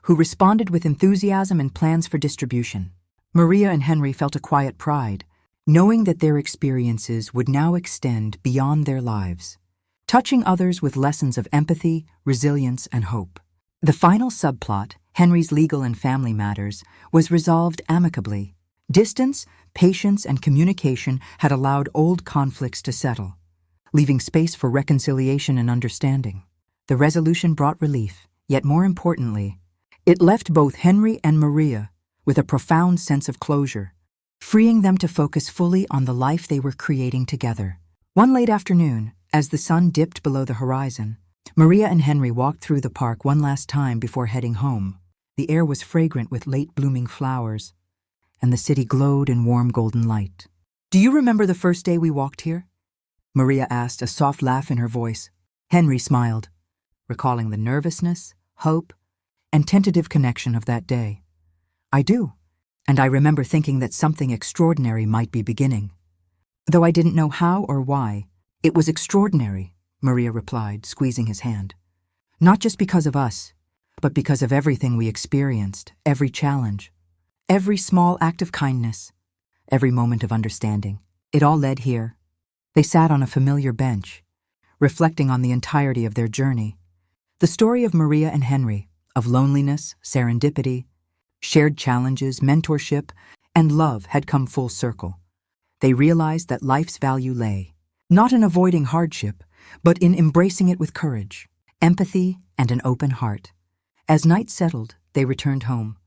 who responded with enthusiasm and plans for distribution. Maria and Henry felt a quiet pride, knowing that their experiences would now extend beyond their lives, touching others with lessons of empathy, resilience, and hope. The final subplot, Henry's legal and family matters, was resolved amicably. Distance, patience, and communication had allowed old conflicts to settle, leaving space for reconciliation and understanding. The resolution brought relief, yet more importantly, it left both Henry and Maria with a profound sense of closure, freeing them to focus fully on the life they were creating together. One late afternoon, as the sun dipped below the horizon, Maria and Henry walked through the park one last time before heading home. The air was fragrant with late-blooming flowers, and the city glowed in warm golden light. Do you remember the first day we walked here? Maria asked, a soft laugh in her voice. Henry smiled, recalling the nervousness, hope, and tentative connection of that day. I do, and I remember thinking that something extraordinary might be beginning. Though I didn't know how or why, it was extraordinary, Maria replied, squeezing his hand. Not just because of us, but because of everything we experienced, every challenge, every small act of kindness, every moment of understanding. It all led here. They sat on a familiar bench, reflecting on the entirety of their journey. The story of Maria and Henry, of loneliness, serendipity, shared challenges, mentorship, and love had come full circle. They realized that life's value lay, not in avoiding hardship, but in embracing it with courage, empathy, and an open heart. As night settled, they returned home,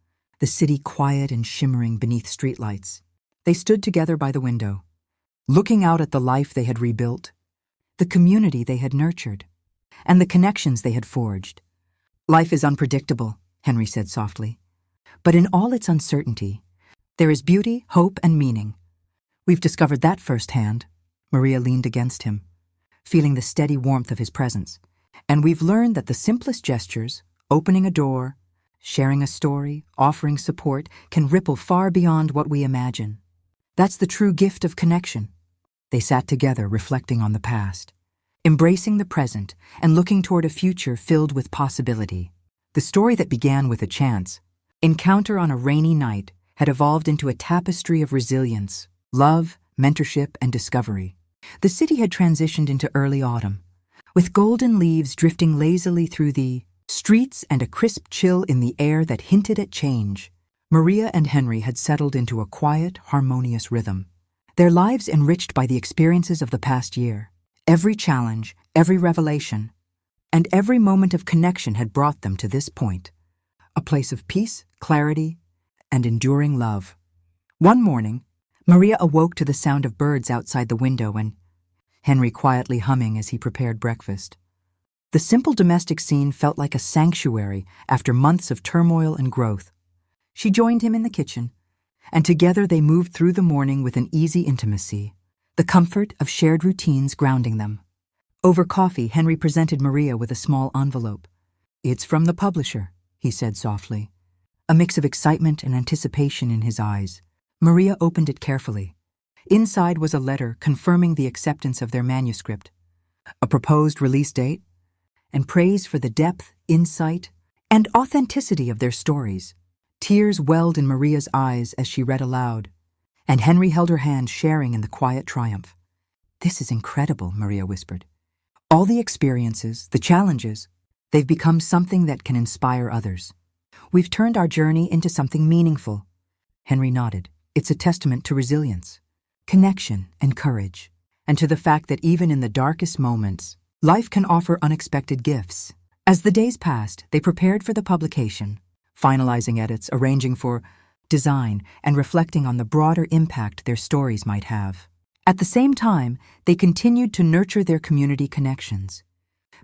the city quiet and shimmering beneath streetlights. They stood together by the window, looking out at the life they had rebuilt, the community they had nurtured, and the connections they had forged. Life is unpredictable, Henry said softly. But in all its uncertainty, there is beauty, hope, and meaning. We've discovered that firsthand. Maria leaned against him, feeling the steady warmth of his presence. And we've learned that the simplest gestures, opening a door, sharing a story, offering support, can ripple far beyond what we imagine. That's the true gift of connection. They sat together, reflecting on the past, embracing the present, and looking toward a future filled with possibility. The story that began with a chance encounter on a rainy night had evolved into a tapestry of resilience, love, mentorship, and discovery. The city had transitioned into early autumn, with golden leaves drifting lazily through the streets and a crisp chill in the air that hinted at change. Maria and Henry had settled into a quiet, harmonious rhythm, their lives enriched by the experiences of the past year. Every challenge, every revelation, and every moment of connection had brought them to this point, a place of peace, clarity, and enduring love. One morning, Maria awoke to the sound of birds outside the window and Henry quietly humming as he prepared breakfast. The simple domestic scene felt like a sanctuary after months of turmoil and growth. She joined him in the kitchen, and together they moved through the morning with an easy intimacy, the comfort of shared routines grounding them. Over coffee, Henry presented Maria with a small envelope. It's from the publisher, he said softly. a mix of excitement and anticipation in his eyes. Maria opened it carefully. Inside was a letter confirming the acceptance of their manuscript, a proposed release date, and praise for the depth, insight, and authenticity of their stories. Tears welled in Maria's eyes as she read aloud, and Henry held her hand, sharing in the quiet triumph. "This is incredible," Maria whispered. "All the experiences, the challenges, they've become something that can inspire others. We've turned our journey into something meaningful." Henry nodded. "It's a testament to resilience, connection, and courage, and to the fact that even in the darkest moments, life can offer unexpected gifts." As the days passed, they prepared for the publication, finalizing edits, arranging for design, and reflecting on the broader impact their stories might have. At the same time, they continued to nurture their community connections,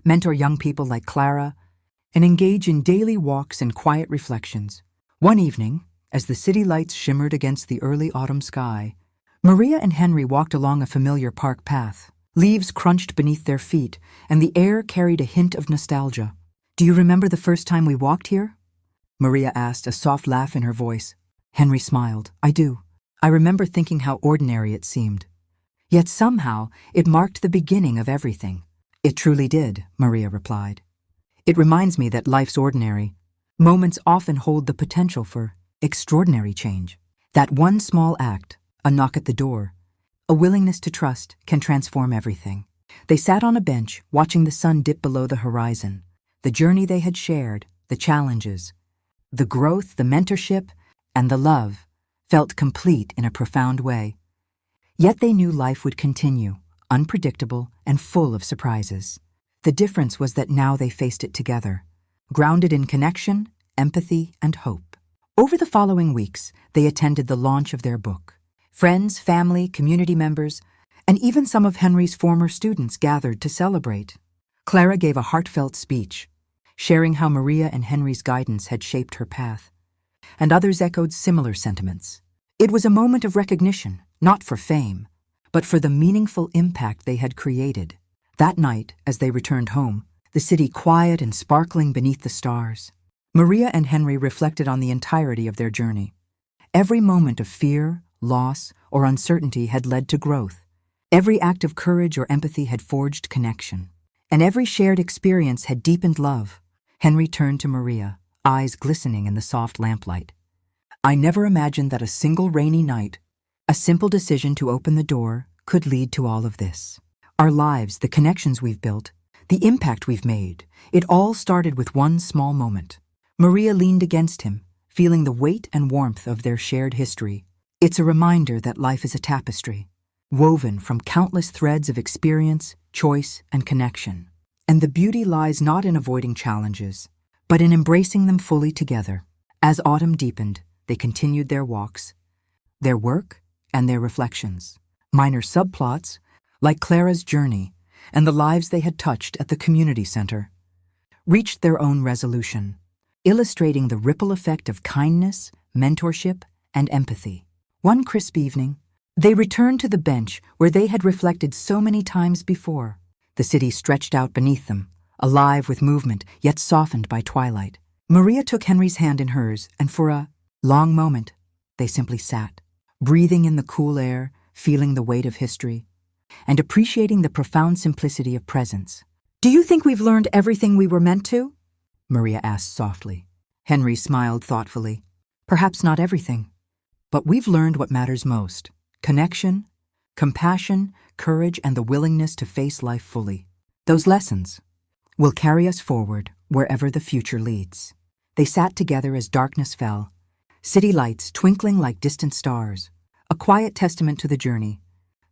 mentor young people like Clara, and engage in daily walks and quiet reflections. One evening, as the city lights shimmered against the early autumn sky, Maria and Henry walked along a familiar park path. Leaves crunched beneath their feet, and the air carried a hint of nostalgia. "Do you remember the first time we walked here?" Maria asked, a soft laugh in her voice. Henry smiled. "I do. I remember thinking how ordinary it seemed. Yet somehow, it marked the beginning of everything." "It truly did," Maria replied. "It reminds me that life's ordinary. Moments often hold the potential for extraordinary change. That one small act, a knock at the door, a willingness to trust, can transform everything." They sat on a bench, watching the sun dip below the horizon. The journey they had shared, the challenges, the growth, the mentorship, and the love felt complete in a profound way. Yet they knew life would continue, unpredictable and full of surprises. The difference was that now they faced it together, grounded in connection, empathy, and hope. Over the following weeks, they attended the launch of their book. Friends, family, community members, and even some of Henry's former students gathered to celebrate. Clara gave a heartfelt speech, sharing how Maria and Henry's guidance had shaped her path, and others echoed similar sentiments. It was a moment of recognition, not for fame, but for the meaningful impact they had created. That night, as they returned home, the city quiet and sparkling beneath the stars, Maria and Henry reflected on the entirety of their journey. Every moment of fear, loss, or uncertainty had led to growth. Every act of courage or empathy had forged connection, and every shared experience had deepened love. Henry turned to Maria, eyes glistening in the soft lamplight. "I never imagined that a single rainy night, a simple decision to open the door, could lead to all of this. Our lives, the connections we've built, the impact we've made, it all started with one small moment." Maria leaned against him, feeling the weight and warmth of their shared history. "It's a reminder that life is a tapestry, woven from countless threads of experience, choice, and connection. And the beauty lies not in avoiding challenges, but in embracing them fully together." As autumn deepened, they continued their walks, their work, and their reflections. Minor subplots, like Clara's journey and the lives they had touched at the community center, reached their own resolution, illustrating the ripple effect of kindness, mentorship, and empathy. One crisp evening, they returned to the bench where they had reflected so many times before. The city stretched out beneath them, alive with movement, yet softened by twilight. Maria took Henry's hand in hers, and for a long moment, they simply sat, breathing in the cool air, feeling the weight of history, and appreciating the profound simplicity of presence. "Do you think we've learned everything we were meant to?" Maria asked softly. Henry smiled thoughtfully. "Perhaps not everything, but we've learned what matters most: connection, compassion, courage, and the willingness to face life fully. Those lessons will carry us forward wherever the future leads." They sat together as darkness fell, city lights twinkling like distant stars, a quiet testament to the journey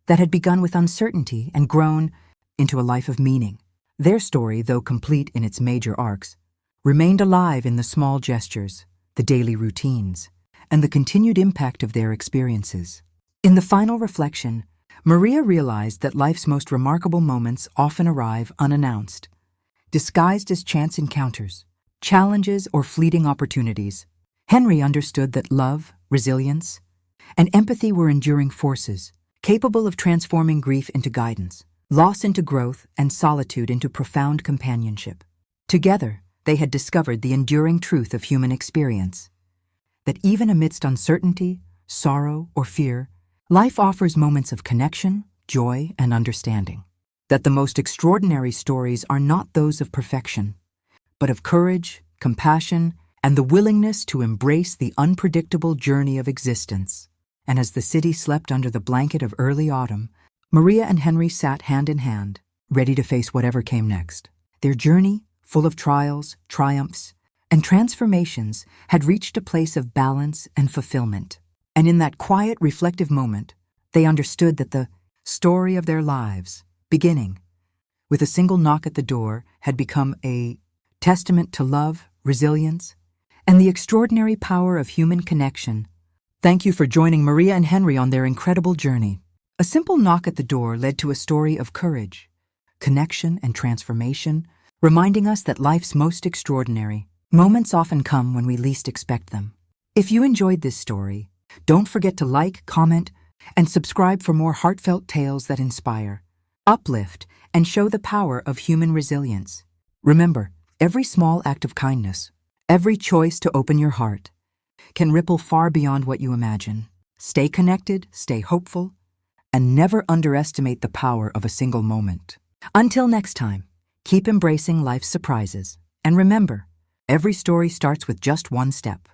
that had begun with uncertainty and grown into a life of meaning. Their story, though complete in its major arcs, remained alive in the small gestures, the daily routines, and the continued impact of their experiences. In the final reflection, Maria realized that life's most remarkable moments often arrive unannounced, disguised as chance encounters, challenges, or fleeting opportunities. Henry understood that love, resilience, and empathy were enduring forces, capable of transforming grief into guidance, loss into growth, and solitude into profound companionship. Together, they had discovered the enduring truth of human experience. that even amidst uncertainty, sorrow, or fear, life offers moments of connection, joy, and understanding. That the most extraordinary stories are not those of perfection, but of courage, compassion, and the willingness to embrace the unpredictable journey of existence. And as the city slept under the blanket of early autumn, Maria and Henry sat hand in hand, ready to face whatever came next. Their journey, full of trials, triumphs, and transformations, had reached a place of balance and fulfillment. And in that quiet, reflective moment, they understood that the story of their lives, beginning with a single knock at the door, had become a testament to love, resilience, and the extraordinary power of human connection. Thank you for joining Maria and Henry on their incredible journey. A simple knock at the door led to a story of courage, connection, and transformation, reminding us that life's most extraordinary moments often come when we least expect them. If you enjoyed this story, don't forget to like, comment, and subscribe for more heartfelt tales that inspire, uplift, and show the power of human resilience. Remember, every small act of kindness, every choice to open your heart, can ripple far beyond what you imagine. Stay connected, stay hopeful, and never underestimate the power of a single moment. Until next time, keep embracing life's surprises. And remember, every story starts with just one step.